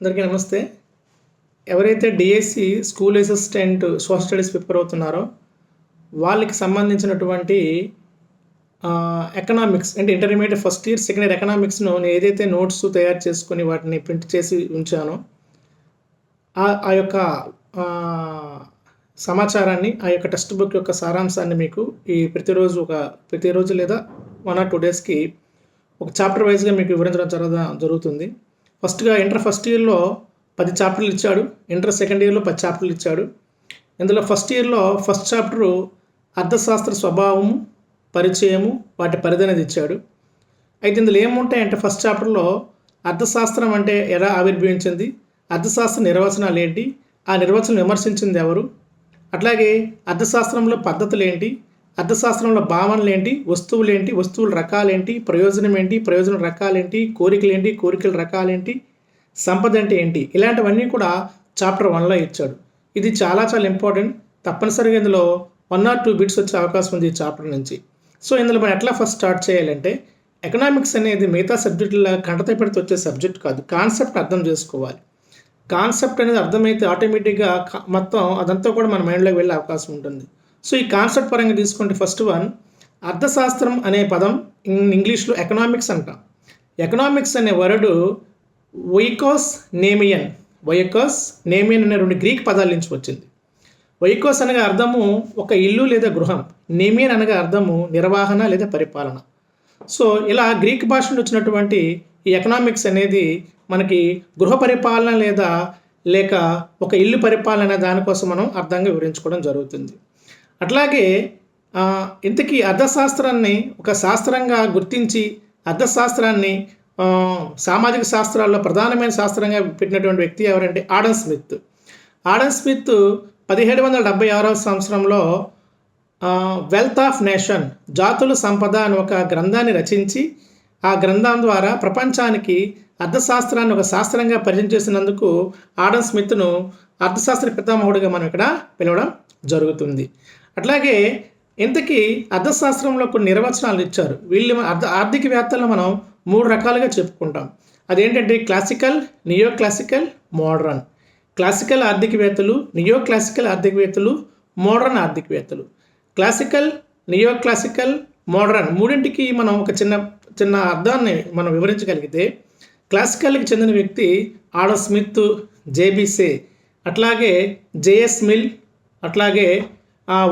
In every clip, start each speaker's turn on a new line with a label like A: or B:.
A: అందరికీ నమస్తే. ఎవరైతే DSC school assistant social studies prepare అవుతున్నారో వాళ్ళకి సంబంధించినటువంటి ఎకనామిక్స్ అంటే intermediate first year, second year ఎకనామిక్స్ను నేను ఏదైతే నోట్స్ తయారు చేసుకొని వాటిని ప్రింట్ చేసి ఉంచానో ఆ యొక్క సమాచారాన్ని, ఆ యొక్క టెక్స్ట్ బుక్ యొక్క సారాంశాన్ని మీకు ఈ ప్రతిరోజు లేదా 1 or 2 డేస్కి ఒక చాప్టర్ వైజ్గా మీకు వివరించడం జరుగుతుంది. ఫస్ట్గా ఇంటర్ ఫస్ట్ ఇయర్లో 10 చాప్టర్లు ఇచ్చాడు. ఇంటర్ సెకండ్ ఇయర్లో 10 చాప్టర్లు ఇచ్చాడు. ఇందులో ఫస్ట్ ఇయర్లో ఫస్ట్ చాప్టరు అర్థశాస్త్ర స్వభావము, పరిచయము, వాటి పరిధి అనేది ఇచ్చాడు. అయితే ఇందులో ఏముంటాయంటే ఫస్ట్ చాప్టర్లో అర్థశాస్త్రం అంటే ఎలా ఆవిర్భవించింది, అర్థశాస్త్ర నిర్వచనాలు ఏంటి, ఆ నిర్వచనం విమర్శించింది ఎవరు, అట్లాగే అర్థశాస్త్రంలో పద్ధతులు ఏంటి, అర్థశాస్త్రంలో భావనలు ఏంటి, వస్తువులు ఏంటి, వస్తువుల రకాలేంటి, ప్రయోజనం ఏంటి, ప్రయోజనం రకాలేంటి, కోరికలు ఏంటి, కోరికల రకాలేంటి, సంపద అంటే ఏంటి, ఇలాంటివన్నీ కూడా చాప్టర్ 1లో ఇచ్చాడు. ఇది చాలా చాలా ఇంపార్టెంట్. తప్పనిసరిగా ఇందులో 1 or 2 బిట్స్ వచ్చే అవకాశం ఉంది ఈ చాప్టర్ నుంచి. సో ఇందులో మనం ఎట్లా ఫస్ట్ స్టార్ట్ చేయాలంటే, ఎకనామిక్స్ అనేది మిగతా సబ్జెక్టుల కంటత పెడితే వచ్చే సబ్జెక్ట్ కాదు. కాన్సెప్ట్ అర్థం చేసుకోవాలి. కాన్సెప్ట్ అనేది అర్థమైతే ఆటోమేటిక్గా మొత్తం అదంతా కూడా మన మైండ్లోకి వెళ్ళే అవకాశం ఉంటుంది. సో ఈ కాన్సెప్ట్ పరంగా తీసుకుంటే ఫస్ట్ వన్, అర్థశాస్త్రం అనే పదం ఇంగ్లీష్లో ఎకనామిక్స్ అంటాం. ఎకనామిక్స్ అనే వర్డ్ వైకోస్ నేమియన్ అనే 2 గ్రీక్ పదాల నుంచి వచ్చింది. వైకోస్ అనగా అర్థము ఒక ఇల్లు లేదా గృహం, నేమియన్ అనగా అర్థము నిర్వహణ లేదా పరిపాలన. సో ఇలా గ్రీక్ భాష నుండి వచ్చినటువంటి ఈ ఎకనామిక్స్ అనేది మనకి గృహ పరిపాలన లేక ఒక ఇల్లు పరిపాలన దానికోసం మనం అర్థంగా వివరించుకోవడం జరుగుతుంది. అట్లాగే ఇంతకీ అర్థశాస్త్రాన్ని ఒక శాస్త్రంగా గుర్తించి అర్థశాస్త్రాన్ని సామాజిక శాస్త్రాల్లో ప్రధానమైన శాస్త్రంగా పెట్టినటువంటి వ్యక్తి ఎవరంటే ఆడమ్ స్మిత్. 1776వ సంవత్సరంలో వెల్త్ ఆఫ్ నేషన్, జాతుల సంపద అని ఒక గ్రంథాన్ని రచించి ఆ గ్రంథం ద్వారా ప్రపంచానికి అర్థశాస్త్రాన్ని ఒక శాస్త్రంగా పరిచయం చేసినందుకు ఆడమ్ స్మిత్ను అర్థశాస్త్ర పితామహుడిగా మనం ఇక్కడ పిలవడం జరుగుతుంది. అట్లాగే ఇంతకీ అర్థశాస్త్రంలో కొన్ని నిర్వచనాలు ఇచ్చారు. వీళ్ళు ఆర్థికవేత్తలను మనం 3 రకాలుగా చెప్పుకుంటాం. అదేంటంటే classical, neo classical, modern. Classical ఆర్థికవేత్తలు, నియో క్లాసికల్ ఆర్థికవేత్తలు, మోడర్న్ ఆర్థికవేత్తలు. క్లాసికల్, నియో క్లాసికల్, మోడర్న్ మూడింటికి మనం ఒక చిన్న అర్థాన్ని మనం వివరించగలిగితే, క్లాసికల్కి చెందిన వ్యక్తి ఆడమ్ స్మిత్, జేబీసే, అట్లాగే జేఎస్ మిల్, అట్లాగే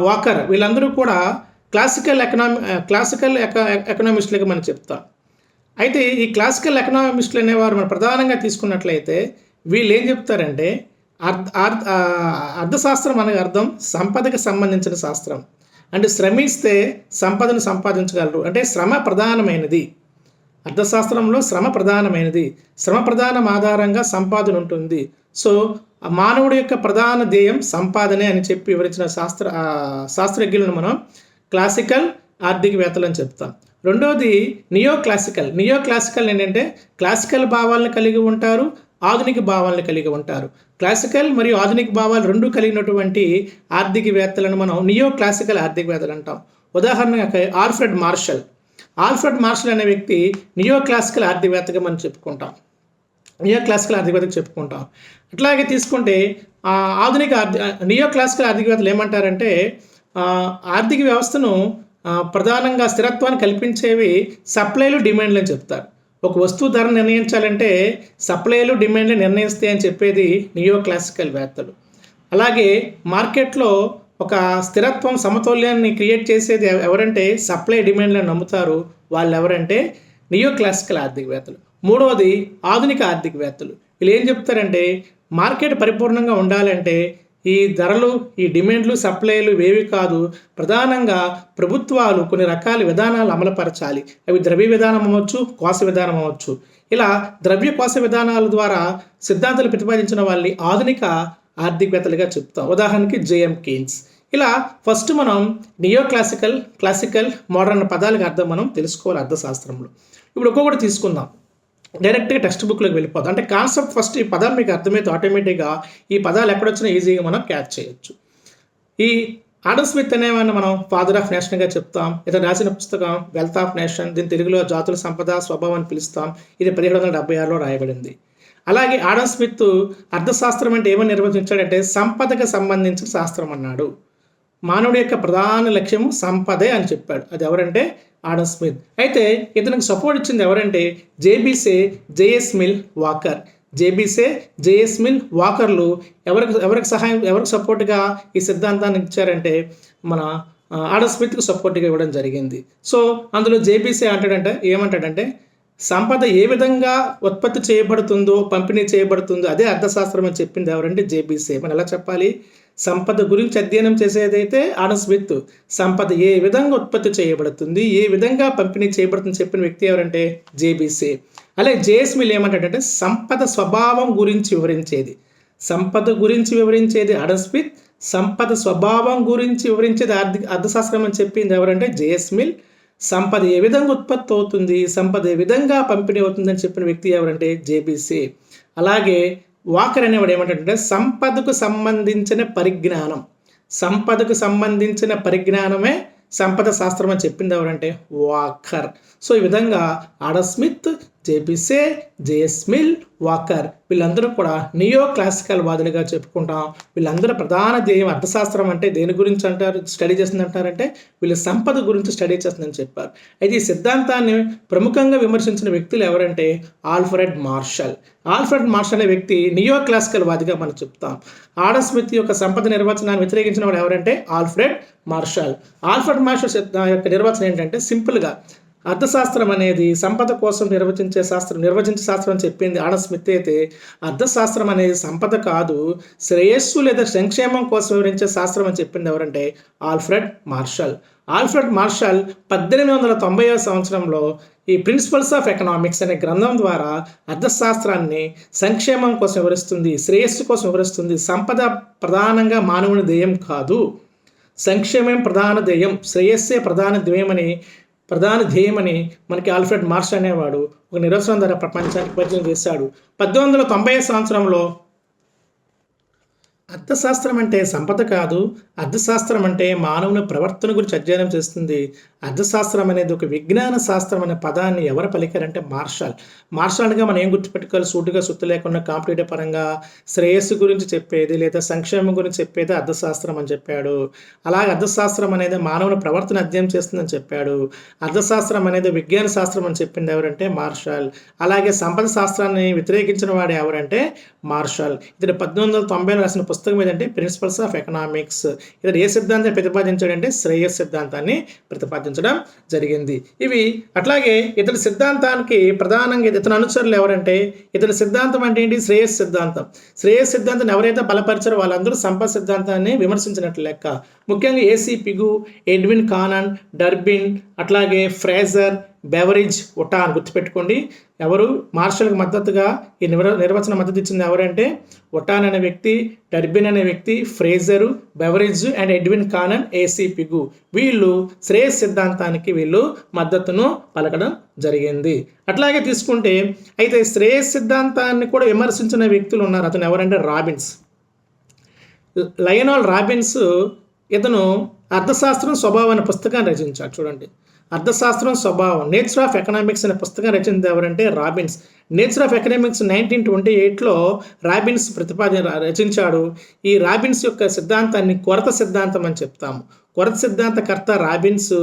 A: వాకర్, వీళ్ళందరూ కూడా క్లాసికల్ ఎకనామిస్టులుగా మనం చెప్తాం. అయితే ఈ క్లాసికల్ ఎకనామిస్టులు అనేవారు మనం ప్రధానంగా తీసుకున్నట్లయితే వీళ్ళు ఏం చెప్తారంటే, అర్థశాస్త్రం అనగా అర్థం సంపదకు సంబంధించిన శాస్త్రం. అంటే శ్రమిస్తే సంపదను సంపాదించగలరు, అంటే శ్రమ ప్రధానమైనది. అర్థశాస్త్రంలో శ్రమ ప్రధానమైనది, శ్రమ ప్రధానం ఆధారంగా సంపాదన ఉంటుంది. సో మానవుడి యొక్క ప్రధాన ధ్యేయం సంపాదనే అని చెప్పి వివరించిన శాస్త్రజ్ఞులను మనం క్లాసికల్ ఆర్థికవేత్తలు అని చెప్తాం. రెండోది నియో క్లాసికల్ ఏంటంటే క్లాసికల్ భావాలను కలిగి ఉంటారు, ఆధునిక భావాలను కలిగి ఉంటారు. క్లాసికల్ మరియు ఆధునిక భావాలు రెండూ కలిగినటువంటి ఆర్థికవేత్తలను మనం నియో క్లాసికల్ ఆర్థికవేత్తలు అంటాం. ఉదాహరణగా ఆల్ఫ్రెడ్ మార్షల్ అనే వ్యక్తి నియో క్లాసికల్ ఆర్థికవేత్తగా మనం చెప్పుకుంటాం. అట్లాగే తీసుకుంటే నియో క్లాసికల్ ఆర్థికవేత్తలు ఏమంటారంటే, ఆర్థిక వ్యవస్థను ప్రధానంగా స్థిరత్వాన్ని కల్పించేవి సప్లైలు, డిమాండ్లు అని చెప్తారు. ఒక వస్తువు ధర నిర్ణయించాలంటే సప్లైలు, డిమాండ్లు నిర్ణయిస్తాయని చెప్పేది నియో క్లాసికల్ వేత్తలు. అలాగే మార్కెట్లో ఒక స్థిరత్వం, సమతౌల్యాన్ని క్రియేట్ చేసేది ఎవరంటే సప్లై, డిమాండ్లను నమ్ముతారు. వాళ్ళు ఎవరంటే నియో క్లాసికల్ ఆర్థికవేత్తలు. మూడవది ఆధునిక ఆర్థికవేత్తలు. వీళ్ళు ఏం చెప్తారంటే, మార్కెట్ పరిపూర్ణంగా ఉండాలంటే ఈ ధరలు, ఈ డిమాండ్లు, సప్లైలు ఇవేవి కాదు, ప్రధానంగా ప్రభుత్వాలు కొన్ని రకాల విధానాలు అమలుపరచాలి. అవి ద్రవ్య విధానం అవ్వచ్చు, కోశ విధానం అవ్వచ్చు. ఇలా ద్రవ్య కోశ విధానాల ద్వారా సిద్ధాంతాలు ప్రతిపాదించిన వాళ్ళని ఆధునిక ఆర్థికవేత్తలుగా చెప్తాం. ఉదాహరణకి జేఎం కీన్స్. ఇలా ఫస్ట్ మనం నియో క్లాసికల్, మోడర్న్ పదాలకు అర్థం మనం తెలుసుకోవాలి అర్థశాస్త్రంలో. ఇప్పుడు ఒక్కొక్కటి తీసుకుందాం, డైరెక్ట్గా టెక్స్ట్ బుక్లోకి వెళ్ళిపోతాం. అంటే కాన్సెప్ట్ ఫస్ట్ ఈ పదాలు మీకు అర్థమైతే ఆటోమేటిక్గా ఈ పదాలు ఎక్కడొచ్చినా ఈజీగా మనం క్యాచ్ చేయొచ్చు. ఈ ఆడమ్ స్మిత్ అనేవాడిని మనం ఫాదర్ ఆఫ్ నేషన్గా చెప్తాం. ఇతను రాసిన పుస్తకం వెల్త్ ఆఫ్ నేషన్, దీని తెలుగులో జాతుల సంపద స్వభావం అని పిలుస్తాం. ఇది 1776లో రాయబడింది. అలాగే ఆడమ్ స్మిత్ అర్థశాస్త్రం అంటే ఏమని నిర్వచించాడంటే సంపదకు సంబంధించిన శాస్త్రం అన్నాడు. మానవుడి యొక్క ప్రధాన లక్ష్యము సంపదే అని చెప్పాడు. అది ఎవరంటే ఆడమ్ స్మిత్. అయితే ఇతనికి సపోర్ట్ ఇచ్చింది ఎవరంటే J B Say, J S Mill, Walker. J B Say, J S Mill, వాకర్లు ఎవరికి సపోర్ట్గా ఈ సిద్ధాంతాన్ని ఇచ్చారంటే మన ఆడమ్ స్మిత్కి సపోర్ట్గా ఇవ్వడం జరిగింది. సో అందులో జేబీసే ఏమంటాడంటే సంపద ఏ విధంగా ఉత్పత్తి చేయబడుతుందో, పంపిణీ చేయబడుతుందో అదే అర్థశాస్త్రం అని చెప్పింది ఎవరంటే జేబీసే. మనం ఎలా చెప్పాలి? సంపద గురించి అధ్యయనం చేసేదైతే ఆడమ్ స్మిత్, సంపద ఏ విధంగా ఉత్పత్తి చేయబడుతుంది, ఏ విధంగా పంపిణీ చేయబడుతుంది చెప్పిన వ్యక్తి ఎవరంటే జేబీసే. అలాగే జేఎస్ మిల్ ఏమంటాడంటే సంపద స్వభావం గురించి వివరించేది. సంపద గురించి వివరించేది ఆడమ్ స్మిత్, సంపద స్వభావం గురించి వివరించేది అర్థశాస్త్రం అని చెప్పింది ఎవరంటే జేఎస్ మిల్. సంపద ఏ విధంగా ఉత్పత్తి అవుతుంది, సంపద ఏ విధంగా పంపిణీ అవుతుందని చెప్పిన వ్యక్తి ఎవరంటే జేబీసీ. అలాగే వాకర్ అనేవాడు ఏమంటాడంటే సంపదకు సంబంధించిన పరిజ్ఞానం, సంపదకు సంబంధించిన పరిజ్ఞానమే సంపద శాస్త్రం అని చెప్పింది ఎవరంటే వాకర్. సో ఈ విధంగా Adam Smith, J B Say, J S Mill, Walker వీళ్ళందరూ కూడా నియో క్లాసికల్ వాదులుగా చెప్పుకుంటాం. వీళ్ళందరూ ప్రధాన ధ్యేయం అర్థశాస్త్రం అంటే దేని గురించి అంటారు, స్టడీ చేస్తుంది అంటారంటే వీళ్ళు సంపద గురించి స్టడీ చేస్తుందని చెప్పారు. అయితే ఈ సిద్ధాంతాన్ని ప్రముఖంగా విమర్శించిన వ్యక్తులు ఎవరంటే ఆల్ఫ్రెడ్ మార్షల్. ఆల్ఫ్రెడ్ మార్షల్ అనే వ్యక్తి నియో క్లాసికల్ వాదిగా మనం చెప్తాం. ఆడమ్ స్మిత్ యొక్క సంపద నిర్వచనాన్ని వ్యతిరేకించిన వాడు ఎవరంటే ఆల్ఫ్రెడ్ మార్షల్. ఆల్ఫ్రెడ్ మార్షల్ యొక్క నిర్వచనం ఏంటంటే సింపుల్గా అర్థశాస్త్రం అనేది సంపద కోసం నిర్వచించే శాస్త్రం అని చెప్పింది ఆడమ్ స్మిత్. అయితే అర్థశాస్త్రం అనేది సంపద కాదు, శ్రేయస్సు లేదా సంక్షేమం కోసం వివరించే శాస్త్రం అని చెప్పింది ఎవరంటే ఆల్ఫ్రెడ్ మార్షల్. ఆల్ఫ్రెడ్ మార్షల్ 1890వ సంవత్సరంలో ఈ ప్రిన్సిపల్స్ ఆఫ్ ఎకనామిక్స్ అనే గ్రంథం ద్వారా అర్థశాస్త్రాన్ని సంక్షేమం కోసం వివరిస్తుంది, శ్రేయస్సు కోసం వివరిస్తుంది. సంపద ప్రధానంగా మానవుని ధ్యేయం కాదు, సంక్షేమం ప్రధాన ధ్యేయం, శ్రేయస్సే ప్రధాన ధ్యేయమని మనకి ఆల్ఫ్రెడ్ మార్షల్ అనేవాడు ఒక నిర్వచనం ద్వారా ప్రపంచానికి పరిచయం చేశాడు. 1890 సంవత్సరంలో అర్థశాస్త్రం అంటే సంపద కాదు, అర్థశాస్త్రం అంటే మానవుని ప్రవర్తన గురించి అధ్యయనం చేస్తుంది. అర్థశాస్త్రం అనేది ఒక విజ్ఞాన శాస్త్రం అనే పదాన్ని ఎవరు పలికారంటే మార్షల్గా మనం ఏం గుర్తుపెట్టుకోవాలి? సూటుగా సుత్తు లేకుండా కాంపిటేటివ్ పరంగా శ్రేయస్సు గురించి చెప్పేది లేదా సంక్షేమం గురించి చెప్పేది అర్థశాస్త్రం అని చెప్పాడు. అలాగే అర్థశాస్త్రం అనేది మానవుని ప్రవర్తన అధ్యయనం చేస్తుందని చెప్పాడు. అర్థశాస్త్రం అనేది విజ్ఞాన శాస్త్రం అని చెప్పింది ఎవరంటే మార్షల్. అలాగే సంపద శాస్త్రాన్ని వ్యతిరేకించిన వాడు ఎవరంటే మార్షల్. ఇది 1890లో రాసిన పుస్తకం ఏదంటే ప్రిన్సిపల్స్ ఆఫ్ ఎకనామిక్స్. ఇతడు ఏ సిద్ధాంతాన్ని ప్రతిపాదించాడంటే శ్రేయస్ సిద్ధాంతాన్ని ప్రతిపాదించడం జరిగింది. ఇవి అట్లాగే ఇతడి సిద్ధాంతానికి ప్రధానంగా ఇతని అనుచరులు ఎవరంటే ఇతడి సిద్ధాంతం అంటే ఏంటి? శ్రేయస్ సిద్ధాంతం. శ్రేయస్ సిద్ధాంతాన్ని ఎవరైతే బలపరిచారో వాళ్ళందరూ సంపద సిద్ధాంతాన్ని విమర్శించినట్లు లెక్క. ముఖ్యంగా ఏసీ పిగు, ఎడ్విన్ కానన్, డర్బిన్, అట్లాగే ఫ్రేజర్, బెవరిజ్, ఒటాన్ గుర్తుపెట్టుకోండి. ఎవరు మార్షల్కి మద్దతుగా ఈ నిర్వచన మద్దతు ఇచ్చింది ఎవరంటే ఒటాన్ అనే వ్యక్తి, డర్బిన్ అనే వ్యక్తి, ఫ్రేజరు, బెవరిజ్ అండ్ ఎడ్విన్ కానన్, ఏసీ పిగు వీళ్ళు శ్రేయస్ సిద్ధాంతానికి వీళ్ళు మద్దతును పలకడం జరిగింది. అట్లాగే తీసుకుంటే అయితే శ్రేయస్ సిద్ధాంతాన్ని కూడా విమర్శించిన వ్యక్తులు ఉన్నారు. అతను ఎవరంటే రాబిన్స్. లయనాల్ రాబిన్స్ ఇతను అర్థశాస్త్రం స్వభావం అనే పుస్తకాన్ని రచించాడు. చూడండి, అర్థశాస్త్రం స్వభావం, నేచర్ ఆఫ్ ఎకనామిక్స్ అనే పుస్తకం రచించింది ఎవరంటే రాబిన్స్. నేచర్ ఆఫ్ ఎకనామిక్స్ 1928లో రాబిన్స్ రచించాడు. ఈ రాబిన్స్ యొక్క సిద్ధాంతాన్ని కొరత సిద్ధాంతం అని చెప్తాము. కొరత సిద్ధాంతకర్త రాబిన్స్.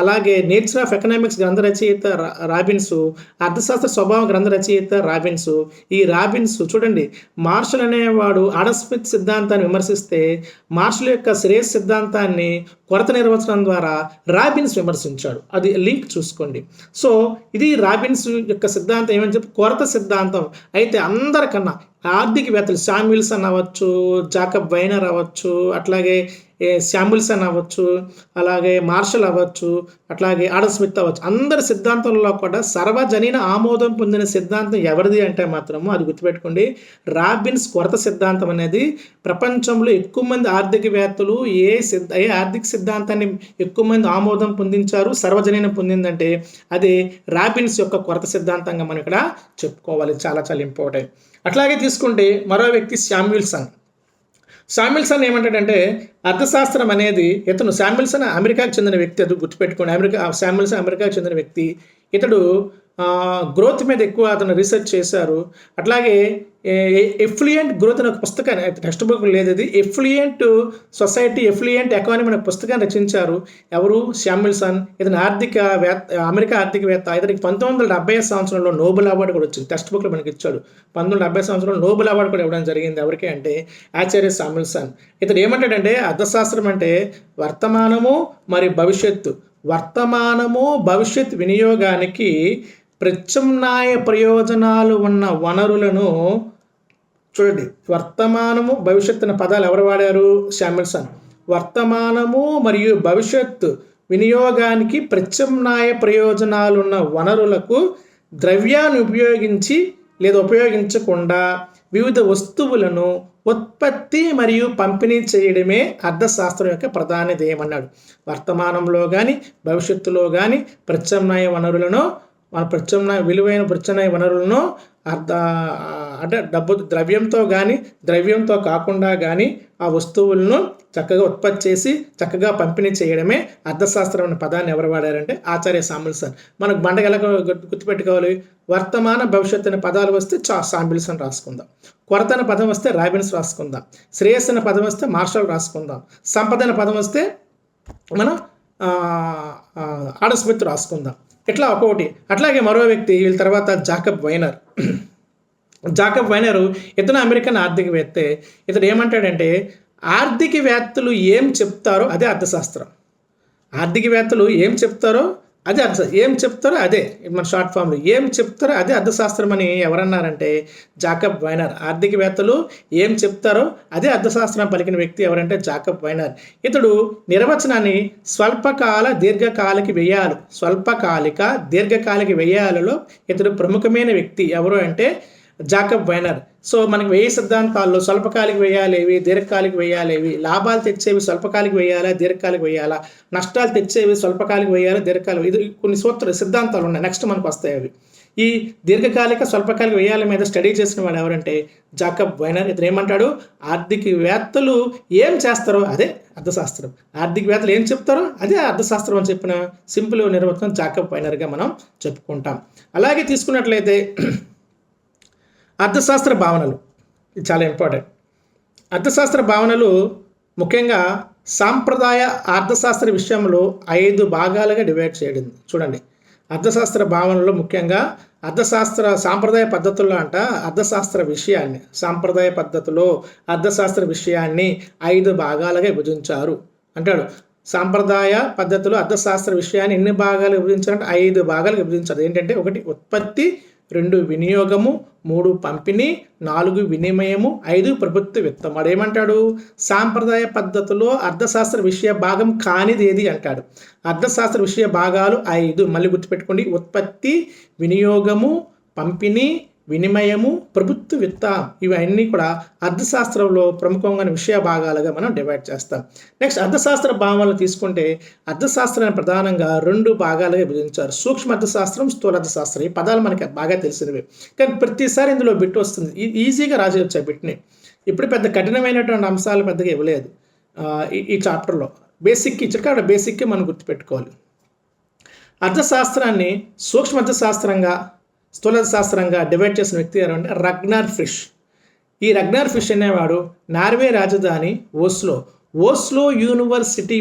A: అలాగే నేచర్ ఆఫ్ ఎకనామిక్స్ గ్రంథ రచయిత రాబిన్స్, అర్థశాస్త్ర స్వభావం గ్రంథ రచయిత రాబిన్స్. ఈ రాబిన్స్ చూడండి, మార్షల్ అనేవాడు ఆడమ్ స్మిత్ సిద్ధాంతాన్ని విమర్శిస్తే మార్షల్ యొక్క శ్రేయస్ సిద్ధాంతాన్ని కొరత నిర్వచనం ద్వారా రాబిన్స్ విమర్శించాడు. అది లింక్ చూసుకోండి. సో ఇది రాబిన్స్ యొక్క సిద్ధాంతం ఏమని చెప్పి కొరత సిద్ధాంతం. అయితే అందరికన్నా ఆర్థికవేత్తలు శామ్యుల్సన్ అవ్వచ్చు, జాకబ్ వైనర్ అవ్వచ్చు, అట్లాగే శామ్యుల్సన్ అవ్వచ్చు, అలాగే మార్షల్ అవ్వచ్చు, అట్లాగే ఆడమ్ స్మిత్ అవ్వచ్చు, అందరి సిద్ధాంతంలో కూడా సర్వజనీన ఆమోదం పొందిన సిద్ధాంతం ఎవరిది అంటే మాత్రము అది గుర్తుపెట్టుకోండి, రాబిన్స్ కొరత సిద్ధాంతం అనేది ప్రపంచంలో ఎక్కువ మంది ఆర్థికవేత్తలు ఏ ఆర్థిక సిద్ధాంతాన్ని ఎక్కువ మంది ఆమోదం పొందించారు, సర్వజనీనం పొందిందంటే అది రాబిన్స్ యొక్క కొరత సిద్ధాంతంగా మనం ఇక్కడ చెప్పుకోవాలి. చాలా చాలా ఇంపార్టెంట్. అట్లాగే తీసుకుంటే మరో వ్యక్తి శామ్యుల్సన్ ఏమంటాడంటే అర్థశాస్త్రం అనేది శామ్యుల్సన్ అమెరికాకు చెందిన వ్యక్తి. అది గుర్తుపెట్టుకోండి, శామ్యుల్సన్ అమెరికాకు చెందిన వ్యక్తి. ఇతడు గ్రోత్ మీద ఎక్కువ అతను రీసెర్చ్ చేశారు. అట్లాగే ఎఫ్లుయెంట్ గ్రోత్ అనే ఒక పుస్తకాన్ని, టెక్స్ట్ బుక్ లేదు ఇది, ఎఫ్లుయెంట్ సొసైటీ ఎఫ్లుయెంట్ ఎకానమీ అనే పుస్తకాన్ని రచించారు. ఎవరు? శామ్యుల్సన్. ఇతను అమెరికా ఆర్థికవేత్త. ఇతనికి 1970 సంవత్సరంలో నోబెల్ అవార్డు కూడా వచ్చింది. టెక్స్ట్ బుక్లో మనకి ఇచ్చాడు. 1970 సంవత్సరంలో నోబెల్ అవార్డు కూడా ఇవ్వడం జరిగింది. ఎవరికి అంటే ఆచార్య శామ్యుల్సన్. ఇతను ఏమంటాడంటే అర్థశాస్త్రం అంటే వర్తమానము మరియు భవిష్యత్తు, వర్తమానము భవిష్యత్ వినియోగానికి ప్రత్యామ్నాయ ప్రయోజనాలు ఉన్న వనరులను, చూడండి, వర్తమానము భవిష్యత్తు అనే పదాలు ఎవరు వాడారు? శామ్యుల్సన్. వర్తమానము మరియు భవిష్యత్తు వినియోగానికి ప్రత్యామ్నాయ ప్రయోజనాలు ఉన్న వనరులకు ద్రవ్యాన్ని ఉపయోగించి లేదా ఉపయోగించకుండా వివిధ వస్తువులను ఉత్పత్తి మరియు పంపిణీ చేయడమే అర్థశాస్త్రం యొక్క ప్రధాన ధ్యేయం అన్నాడు. వర్తమానంలో కానీ భవిష్యత్తులో కానీ ప్రత్యామ్నాయ వనరులను, విలువైన ప్రత్యామ్నాయ వనరులను అంటే ద్రవ్యంతో కానీ ద్రవ్యంతో కాకుండా కానీ ఆ వస్తువులను చక్కగా ఉత్పత్తి చేసి చక్కగా పంపిణీ చేయడమే అర్థశాస్త్రం అనే పదాన్ని ఎవరు వాడారంటే ఆచార్య శామ్యుల్సన్. మనకు బండగ ఎలా గుర్తుపెట్టుకోవాలి? వర్తమాన భవిష్యత్తు అనే పదాలు వస్తే శామ్యుల్సన్ రాసుకుందాం. కొరత అనే పదం వస్తే రాబిన్స్ రాసుకుందాం. శ్రేయస్సు అనే పదం వస్తే మార్షల్ రాసుకుందాం. సంపద అనే పదం వస్తే మనం ఆడమ్ స్మిత్ రాసుకుందాం. ఇట్లా ఒక్కొక్కటి. అట్లాగే మరో వ్యక్తి వీళ్ళ తర్వాత జాకబ్ వైనర్. ఇతను అమెరికన్ ఆర్థికవేత్తే. ఇతడు ఏమంటాడంటే ఆర్థికవేత్తలు ఏం చెప్తారో అదే అర్థశాస్త్రం. ఆర్థికవేత్తలు ఏం చెప్తారో అదే మన షార్ట్ ఫామ్లో ఏం చెప్తారో అదే అర్థశాస్త్రం అని ఎవరన్నారంటే జాకబ్ వైనర్. ఆర్థికవేత్తలు ఏం చెప్తారో అదే అర్థశాస్త్రం పలికిన వ్యక్తి ఎవరంటే జాకబ్ వైనర్. ఇతడు నిర్వచనాన్ని స్వల్పకాలిక దీర్ఘకాలిక వ్యయాలలో ఇతడు ప్రముఖమైన వ్యక్తి. ఎవరు అంటే జాకబ్ వైనర్. సో మనకి వ్యయ సిద్ధాంతాల్లో స్వల్పకాలిక వ్యయాలేవి, దీర్ఘకాలిక వ్యయాలేవి, లాభాలు తెచ్చేవి స్వల్పకాలిక వ్యయాలా, దీర్ఘకాలిక వ్యయాలా, నష్టాలు తెచ్చేవి స్వల్పకాలిక వ్యయాలా, దీర్ఘకాలిక, ఇది కొన్ని సిద్ధాంతాలు ఉన్నాయి. నెక్స్ట్ మనకు వస్తాయి అవి. ఈ దీర్ఘకాలిక స్వల్పకాలిక వ్యయాల మీద స్టడీ చేసిన వాడు ఎవరంటే జాకబ్ వైనర్. ఇతను ఏమంటాడు? ఆర్థికవేత్తలు ఏం చేస్తారో అదే అర్థశాస్త్రం, ఆర్థికవేత్తలు ఏం చెప్తారో అదే అర్థశాస్త్రం అని చెప్పిన సింపుల్ నిర్వచనం జాకబ్ వైనర్గా మనం చెప్పుకుంటాం. అలాగే తీసుకున్నట్లయితే అర్థశాస్త్ర భావనలు, ఇది చాలా ఇంపార్టెంట్. అర్థశాస్త్ర భావనలు ముఖ్యంగా సాంప్రదాయ అర్థశాస్త్ర విషయంలో 5 భాగాలుగా డివైడ్ చేయడం. చూడండి, అర్థశాస్త్ర భావనలో ముఖ్యంగా సాంప్రదాయ పద్ధతుల్లో సాంప్రదాయ పద్ధతిలో అర్థశాస్త్ర విషయాన్ని 5 భాగాలుగా విభజించారు అంటాడు. సాంప్రదాయ పద్ధతిలో అర్థశాస్త్ర విషయాన్ని ఎన్ని భాగాలు విభజించారంటే 5 భాగాలు విభజించారు. ఏంటంటే 1 ఉత్పత్తి, 2 వినియోగము, 3 పంపిణీ, 4 వినిమయము, 5 ప్రభుత్వ విత్తం. వాడు ఏమంటాడు? సాంప్రదాయ పద్ధతిలో అర్థశాస్త్ర విషయ భాగం కానిది ఏది అంటాడు. అర్థశాస్త్ర విషయ భాగాలు 5, మళ్ళీ గుర్తుపెట్టుకోండి. ఉత్పత్తి, వినియోగము, పంపిణీ, వినిమయము, ప్రభుత్వ విత్తం. ఇవన్నీ కూడా అర్థశాస్త్రంలో ప్రముఖంగా విషయ భాగాలుగా మనం డివైడ్ చేస్తాం. నెక్స్ట్ అర్థశాస్త్ర భావనలు తీసుకుంటే అర్థశాస్త్రాన్ని ప్రధానంగా 2 భాగాలుగా విభజించారు. సూక్ష్మ అర్థశాస్త్రం, స్థూల అర్థశాస్త్రం. ఈ పదాలు మనకి బాగా తెలిసినవి, కానీ ప్రతిసారి ఇందులో బిట్ వస్తుంది. ఈజీగా రాసేయచ్చు ఆ బిట్ని. ఇప్పుడు పెద్ద కఠినమైనటువంటి అంశాలు పెద్దగా ఇవ్వలేదు ఈ చాప్టర్లో. బేసిక్ ఇచ్చారు కాబట్టి బేసిక్కి మనం గుర్తుపెట్టుకోవాలి. అర్థశాస్త్రాన్ని సూక్ష్మ అర్థశాస్త్రంగా, స్థూల శాస్త్రంగా డివైడ్ చేసిన వ్యక్తి ఎవరు అంటే రగ్నార్ ఫిష్. ఈ రగ్నార్ ఫిష్ అనేవాడు నార్వే రాజధాని ఓస్లో యూనివర్సిటీ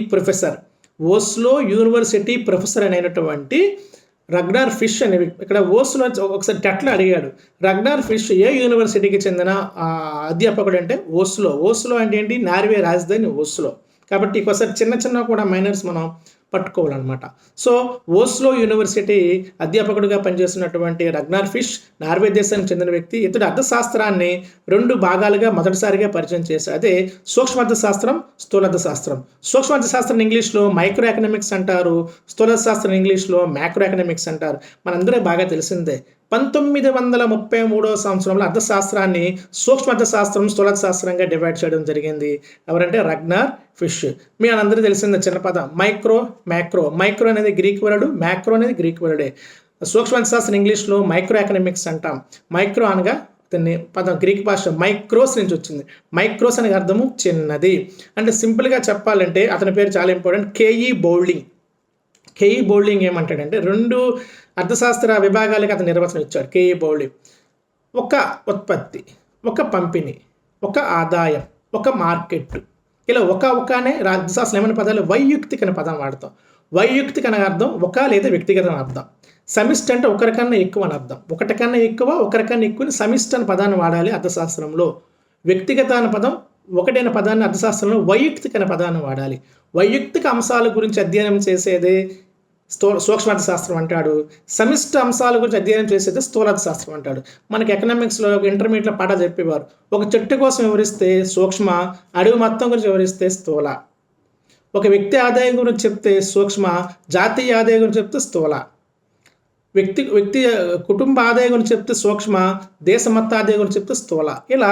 A: ప్రొఫెసర్ అయినటువంటి రగ్నార్ ఫిష్ అనే ఇక్కడ ఓస్లో ఒకసారి టెట్లో అడిగాడు. రగ్నార్ ఫిష్ ఏ యూనివర్సిటీకి చెందిన అధ్యాపకుడు అంటే ఓస్లో అంటే ఏంటి? నార్వే రాజధాని ఓస్లో. కాబట్టి ఒకసారి చిన్న కూడా మైనర్స్ మనం పట్టుకోవాలన్నమాట. సో ఓస్లో యూనివర్సిటీ అధ్యాపకుడిగా పనిచేస్తున్నటువంటి రగ్నార్ ఫిష్ నార్వే దేశానికి చెందిన వ్యక్తి. ఇతడు అర్థశాస్త్రాన్ని 2 భాగాలుగా మొదటిసారిగా పరిచయం చేశారు. అదే సూక్ష్మ అర్థశాస్త్రం, స్థూల అర్థశాస్త్రం. సూక్ష్మ అర్థశాస్త్రం ఇంగ్లీష్లో మైక్రో ఎకనామిక్స్ అంటారు, స్థూల శాస్త్రం ఇంగ్లీష్లో మ్యాక్రో ఎకనామిక్స్ అంటారు. మనందరూ బాగా తెలిసిందే. 1933 సంవత్సరంలో అర్థశాస్త్రాన్ని సూక్ష్మ అర్థశాస్త్రం, స్థూల శాస్త్రంగా డివైడ్ చేయడం జరిగింది. ఎవరంటే రగ్నార్ ఫిష్. మీ అందరికీ తెలిసిందే చిన్న పదం మైక్రో అనేది గ్రీక్ వర్డ్, మ్యాక్రో అనేది గ్రీక్ వర్డే. సూక్ష్మ అర్థశాస్త్రం ఇంగ్లీష్లో మైక్రో ఎకనామిక్స్ అంటాం. మైక్రో అనగా దీన్ని పదం గ్రీక్ భాష మైక్రోస్ నుంచి వచ్చింది. మైక్రోస్ అనే అర్థము చిన్నది. అంటే సింపుల్గా చెప్పాలంటే అతని పేరు చాలా ఇంపార్టెంట్, కేఈ బౌల్డింగ్. కేఈ బౌలింగ్ ఏమంటాడంటే 2 అర్థశాస్త్ర విభాగాలకి అతను నిర్వచనం ఇచ్చాడు కేఈ బౌలింగ్. ఒక ఉత్పత్తి, ఒక పంపిణీ, ఒక ఆదాయం, ఒక మార్కెట్, ఇలా అనే అర్థశాస్త్రం ఏమైనా పదాలు వైయుక్తిక అనే పదం వాడతాం. వైయుక్తిక అనే అర్థం ఒక లేదా వ్యక్తిగత అని అర్థం. సమిష్టి అంటే ఒకరికన్నా ఎక్కువ అని అర్థం. ఒకటికన్నా ఎక్కువ, ఒకరికన్నా ఎక్కువ సమిష్టి అనే పదాన్ని వాడాలి అర్థశాస్త్రంలో. వ్యక్తిగత అనే పదం ఒకటైన పదాన్ని అర్థశాస్త్రంలో వైయుక్తిక అనే పదాన్ని వాడాలి. వైయుక్తిక అంశాల గురించి అధ్యయనం చేసేదే సూక్ష్మార్థశాస్త్రం అంటాడు. సమిష్టి అంశాల గురించి అధ్యయనం చేసేది స్థూలార్థశాస్త్రం అంటాడు. మనకి ఎకనామిక్స్లో ఇంటర్మీడియట్లో పాఠాలు చెప్పేవారు. ఒక చెట్టు కోసం వివరిస్తే సూక్ష్మ, అడవి మొత్తం గురించి వివరిస్తే స్థూల. ఒక వ్యక్తి ఆదాయం గురించి చెప్తే సూక్ష్మ, జాతీయ ఆదాయం గురించి చెప్తే స్థూల. వ్యక్తి కుటుంబ ఆదాయం గురించి చెప్తే సూక్ష్మ, దేశ మొత్త ఆదాయం గురించి చెప్తే స్థూల. ఇలా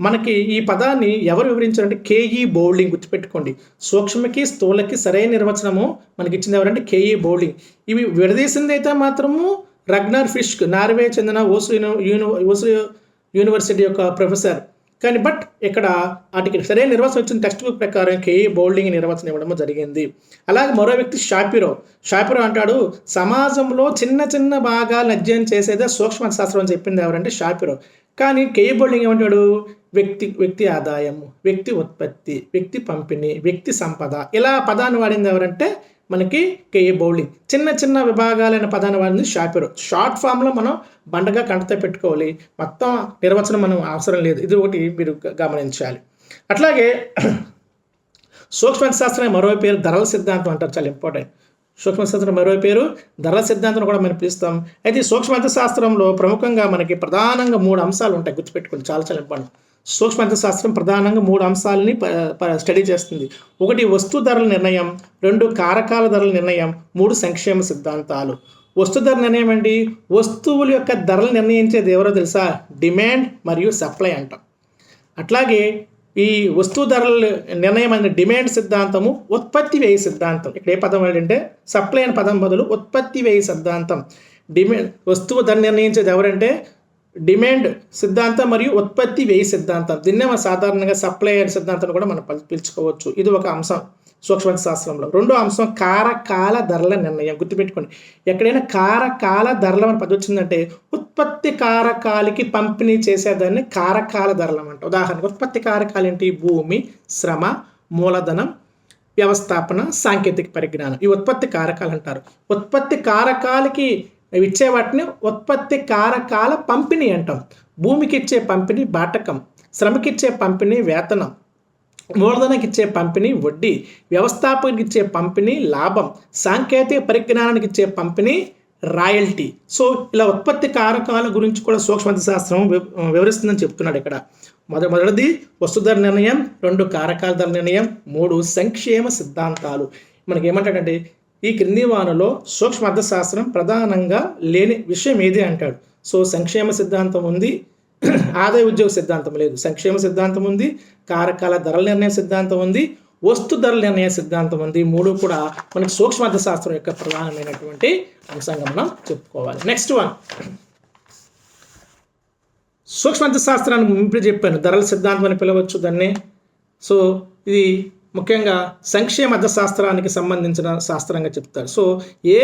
A: మనకి ఈ పదాన్ని ఎవరు వివరించారంటే కేఈ బౌలింగ్. గుర్తుపెట్టుకోండి, సూక్ష్మకి స్థూలకి సరైన నిర్వచనము మనకి ఇచ్చింది ఎవరంటే కేఈ బౌలింగ్. ఇవి విడదీసింది అయితే మాత్రము రగ్నార్ ఫిష్క్, నార్వే చెందిన ఓస్లో యూనివర్సిటీ యొక్క ప్రొఫెసర్. కానీ బట్ ఇక్కడ వాటికి సరైన నిర్వచనం ఇచ్చిన టెక్స్ట్ బుక్ ప్రకారం కేఈ బౌలింగ్ నిర్వచనం ఇవ్వడం జరిగింది. అలాగే మరో వ్యక్తి షాపిరో అంటాడు, సమాజంలో చిన్న చిన్న భాగాలను అధ్యయనం చేసేదే సూక్ష్మశాస్త్రం అని చెప్పింది ఎవరంటే షాపిరో. కానీ కేఈ బౌలింగ్ ఏమంటాడు, వ్యక్తి ఆదాయము, వ్యక్తి ఉత్పత్తి, వ్యక్తి పంపిణీ, వ్యక్తి సంపద, ఇలా పదాన్ని వాడింది ఎవరంటే మనకి కేఈ బౌలింగ్. చిన్న చిన్న విభాగాలైన పదాన్ని వాడింది షాపిరో. షార్ట్ ఫామ్లో మనం బండగా కంటతో పెట్టుకోవాలి, మొత్తం నిర్వచనం మనం అవసరం లేదు. ఇది ఒకటి మీరు గమనించాలి. అట్లాగే సూక్ష్మశాస్త్రం మరో పేరు ధరల సిద్ధాంతం అంటారు, చాలా ఇంపార్టెంట్. సూక్ష్మశాస్త్రం మరో పేరు ధరల సిద్ధాంతం కూడా మనం పిలుస్తాం. అయితే సూక్ష్మార్థశాస్త్రంలో ప్రముఖంగా మనకి ప్రధానంగా 3 అంశాలు ఉంటాయి, గుర్తుపెట్టుకోండి, చాలా చాలా ఇంపార్టెంట్. సూక్ష్మార్థశాస్త్రం ప్రధానంగా 3 అంశాలని స్టడీ చేస్తుంది. 1 వస్తు ధరల నిర్ణయం, 2 కారకాల ధరల నిర్ణయం, 3 సంక్షేమ సిద్ధాంతాలు. వస్తు ధర నిర్ణయం అండి, వస్తువుల యొక్క ధరలు నిర్ణయించేది ఎవరో తెలుసా, డిమాండ్ మరియు సప్లై అంటాం. అట్లాగే ఈ వస్తువు ధరల నిర్ణయం అనే డిమాండ్ సిద్ధాంతము, ఉత్పత్తి వ్యయ సిద్ధాంతం. ఇక్కడ ఏ పదం అంటే సప్లై అనే పదం బదులు ఉత్పత్తి వ్యయ సిద్ధాంతం. వస్తువు ధర నిర్ణయించేది ఎవరంటే డిమాండ్ సిద్ధాంతం మరియు ఉత్పత్తి వ్యయ సిద్ధాంతం. దీన్నే మనం సాధారణంగా సప్లై అనే సిద్ధాంతం కూడా మనం పిలుచుకోవచ్చు. ఇది ఒక అంశం సూక్ష్మశాస్త్రంలో. 2వ అంశం కారకాల ధరల నిర్ణయం. గుర్తుపెట్టుకోండి, ఎక్కడైనా కారకాల ధరల అని పది వచ్చిందంటే ఉత్పత్తి కారకాలకి పంపిణీ చేసేదాన్ని కారకాల ధరలు అంట. ఉదాహరణకు ఉత్పత్తి కారకాలు ఏంటి, భూమి, శ్రమ, మూలధనం, వ్యవస్థాపన, సాంకేతిక పరిజ్ఞానం. ఈ ఉత్పత్తి కారకాలు అంటారు. ఉత్పత్తి కారకాలకి ఇచ్చే వాటిని ఉత్పత్తి కారకాల పంపిణీ అంటాం. భూమికి ఇచ్చే పంపిణీ బాటకం, శ్రమకి ఇచ్చే పంపిణీ వేతనం, మూలధనకి ఇచ్చే పంపిణీ వడ్డీ, వ్యవస్థాపకునికి ఇచ్చే పంపిణీ లాభం, సాంకేతిక పరిజ్ఞానానికి ఇచ్చే పంపిణీ రాయల్టీ. సో ఇలా ఉత్పత్తి కారకాల గురించి కూడా సూక్ష్మార్థశాస్త్రం వివరిస్తుందని చెప్తున్నాడు ఇక్కడ. మొదటిది వస్తు ధర నిర్ణయం, 2 కారకాల ధర నిర్ణయం, 3 సంక్షేమ సిద్ధాంతాలు. మనకి ఏమంటాడంటే ఈ క్రింది వానలో సూక్ష్మార్థశాస్త్రం ప్రధానంగా లేని విషయం ఏది అంటాడు. సో సంక్షేమ సిద్ధాంతం ఉంది, ఆదాయ ఉద్యోగ సిద్ధాంతం లేదు. సంక్షేమ సిద్ధాంతం ఉంది, కారకాల ధరల నిర్ణయ సిద్ధాంతం ఉంది, వస్తు ధరల నిర్ణయ సిద్ధాంతం ఉంది. 3 కూడా మనకి సూక్ష్మార్థశాస్త్రం యొక్క ప్రధానమైనటువంటి అంశంగా మనం చెప్పుకోవాలి. నెక్స్ట్ వన్, సూక్ష్మార్థశాస్త్రాన్ని ఇప్పుడు చెప్పాను, ధరల సిద్ధాంతం అని పిలవచ్చు దాన్ని. సో ఇది ముఖ్యంగా సంక్షేమ అర్థశాస్త్రానికి సంబంధించిన శాస్త్రంగా చెప్తారు. సో ఏ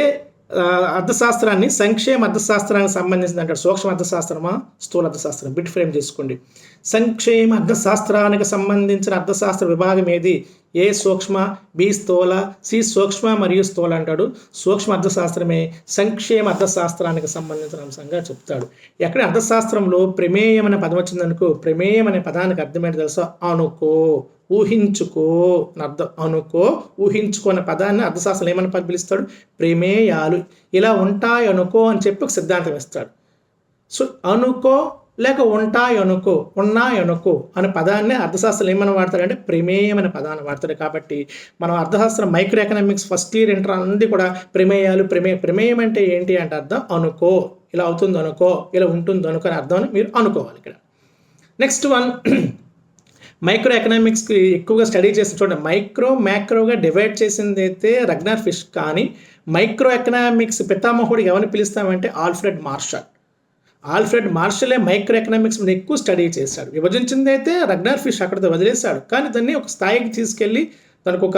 A: అర్థశాస్త్రాన్ని సంక్షేమ అర్థశాస్త్రానికి సంబంధించింది అంటారు, సూక్ష్మ అర్థశాస్త్రమా స్థూల అర్థశాస్త్రం. బిట్ ఫ్రేమ్ చేసుకోండి. సంక్షేమ అర్థశాస్త్రానికి సంబంధించిన అర్థశాస్త్ర విభాగం ఏది, ఏ సూక్ష్మ, బి స్థూల, సి సూక్ష్మ మరియు స్థూల అంటాడు. సూక్ష్మ అర్థశాస్త్రమే సంక్షేమ అర్థశాస్త్రానికి సంబంధించిన అంశంగా చెప్తాడు. ఎక్కడ అర్థశాస్త్రంలో ప్రమేయం అనే పదం వచ్చిందనుకో, ప్రమేయం అనే పదానికి అర్థమేంటి తెలుసా, అనుకో, ఊహించుకో అర్థం. అనుకో, ఊహించుకో అనే పదాన్ని అర్థశాస్త్రం ఏమని పిలుస్తాడు, ప్రమేయాలు. ఇలా ఉంటాయి అనుకో అని చెప్పి ఒక సిద్ధాంతం ఇస్తాడు. సో అనుకో లేక ఉంటాయి అనుకో, ఉన్నాయి అనుకో అనే పదాన్ని అర్థశాస్త్రం ఏమని వాడతాడంటే ప్రమేయం అనే పదాన్ని వాడతాడు. కాబట్టి మనం అర్థశాస్త్రం micro economics first year inter అన్నీ కూడా ప్రమేయాలు, ప్రమేయం అంటే ఏంటి అంటే అర్థం అనుకో, ఇలా అవుతుంది అనుకో, ఇలా ఉంటుంది అనుకో అని అర్థం మీరు అనుకోవాలి ఇక్కడ. నెక్స్ట్ వన్, మైక్రో ఎకనామిక్స్కి ఎక్కువగా స్టడీ చేసి చూడండి, మ్యాక్రోగా డివైడ్ చేసింది అయితే రగ్నార్ ఫిష్. కానీ మైక్రో ఎకనామిక్స్ పితామహుడు ఎవరిని పిలుస్తామంటే ఆల్ఫ్రెడ్ మార్షలే మైక్రో ఎకనామిక్స్ మీద ఎక్కువ స్టడీ చేశాడు. విభజించింది అయితే రగ్నార్ ఫిష్ అక్కడితో వదిలేశాడు. కానీ దాన్ని ఒక స్థాయికి తీసుకెళ్ళి తనకు ఒక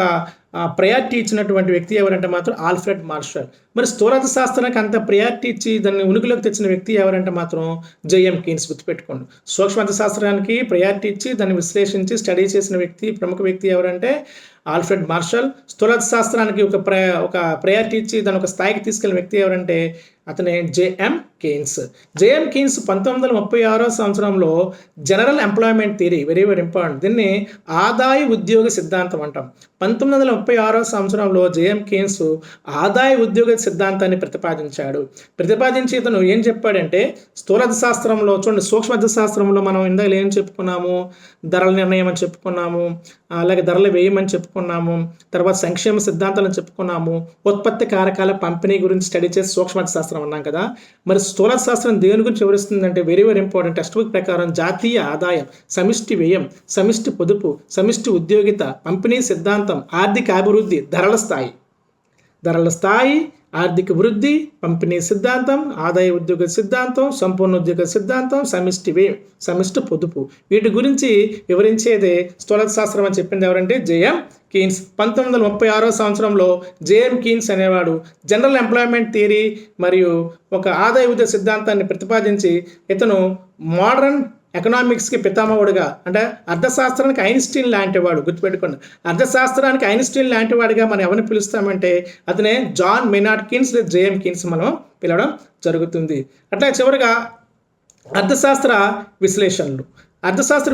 A: ప్రయారిటీ ఇచ్చినటువంటి వ్యక్తి ఎవరంటే మాత్రం ఆల్ఫ్రెడ్ మార్షల్. మరి స్థూలార్థశాస్త్రానికి అంత ప్రయారిటీ ఇచ్చి దాన్ని ఉనికిలోకి తెచ్చిన వ్యక్తి ఎవరంటే మాత్రం జేఎం కీన్స్. గుర్తుపెట్టుకోండి, సూక్ష్మార్థశాస్త్రానికి ప్రయారిటీ ఇచ్చి దాన్ని విశ్లేషించి స్టడీ చేసిన వ్యక్తి, ప్రముఖ వ్యక్తి ఎవరంటే ఆల్ఫ్రెడ్ మార్షల్. స్థూలార్థశాస్త్రానికి ఒక ప్రయారిటీ ఇచ్చి దాని ఒక స్థాయికి తీసుకెళ్ళిన వ్యక్తి ఎవరంటే అతనే జేఎం కీన్స్. జేఎం కీన్స్ 1936 సంవత్సరంలో general employment theory, very very important, దీన్ని ఆదాయ ఉద్యోగ సిద్ధాంతం అంటాం. 1936 సంవత్సరంలో జేఎం కీన్స్ ఆదాయ ఉద్యోగ సిద్ధాంతాన్ని ప్రతిపాదించి ఇతను ఏం చెప్పాడంటే స్థూలార్థశాస్త్రంలో చూడండి, సూక్ష్మార్థశాస్త్రంలో మనం ఇందాక ఏం చెప్పుకున్నాము, ధరల నిర్ణయం అని చెప్పుకున్నాము, అలాగే ధరల వ్యయం అని చెప్పుకున్నాము, తర్వాత సంక్షేమ సిద్ధాంతాలను చెప్పుకున్నాము, ఉత్పత్తి కారకాల పంపిణీ గురించి స్టడీ చేసి సూక్ష్మార్థశాస్త్రం అన్నాం కదా. మరి స్థూలార్థశాస్త్రం దేని గురించి వివరిస్తుందంటే very very important, textbook ప్రకారం జాతీయ ఆదాయం, సమిష్టి వ్యయం, సమిష్టి పొదుపు, సమిష్టి ఉద్యోగిత, పంపిణీ సిద్ధాంతం, ఆర్థిక అభివృద్ధి, ధరల స్థాయి, ఆర్థిక వృద్ధి, పంపిణీ సిద్ధాంతం, ఆదాయ ఉద్యోగ సిద్ధాంతం, సంపూర్ణ ఉద్యోగ సిద్ధాంతం, సమిష్టి వ్యయం, సమిష్టి పొదుపు, వీటి గురించి వివరించేదే స్థూలార్థశాస్త్రం అని చెప్పింది ఎవరంటే జేఎం కీన్స్. 1936 సంవత్సరంలో జేఎం కీన్స్ అనేవాడు జనరల్ ఎంప్లాయ్మెంట్ థియరీ మరియు ఒక ఆదాయ ఉద్యోగ సిద్ధాంతాన్ని ప్రతిపాదించి ఇతను మోడర్న్ ఎకనామిక్స్కి పితామహుడుగా, అంటే అర్థశాస్త్రానికి ఐన్స్టీన్ లాంటివాడు. గుర్తుపెట్టుకోండి, అర్థశాస్త్రానికి ఐన్స్టీన్ లాంటివాడిగా మనం ఎవరిని పిలుస్తామంటే అతనే జాన్ మెనార్డ్ కీన్స్ లేదా జేఎం కీన్స్ మనం పిలవడం జరుగుతుంది. అట్లా చివరిగా అర్థశాస్త్ర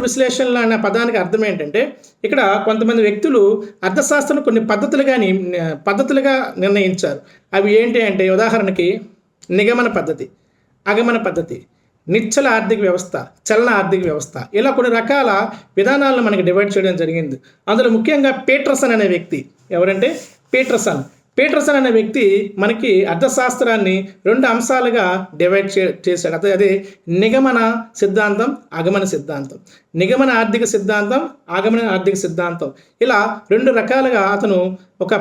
A: విశ్లేషణలు అనే పదానికి అర్థం ఏంటంటే ఇక్కడ కొంతమంది వ్యక్తులు అర్థశాస్త్రం కొన్ని పద్ధతులుగా నిర్ణయించారు. అవి ఏంటి అంటే ఉదాహరణకి నిగమన పద్ధతి, అగమన పద్ధతి, నిశ్చల ఆర్థిక వ్యవస్థ, చలన ఆర్థిక వ్యవస్థ, ఇలా కొన్ని రకాల విధానాలను మనకి డివైడ్ చేయడం జరిగింది. అందులో ముఖ్యంగా పీటర్సన్ అనే వ్యక్తి ఎవరంటే పీటర్సన్ అనే వ్యక్తి మనకి అర్థశాస్త్రాన్ని 2 అంశాలుగా డివైడ్ చేశాడు. అదే నిగమన సిద్ధాంతం, అగమన సిద్ధాంతం, నిగమన ఆర్థిక సిద్ధాంతం, ఆగమన ఆర్థిక సిద్ధాంతం, ఇలా 2 రకాలుగా అతను ఒక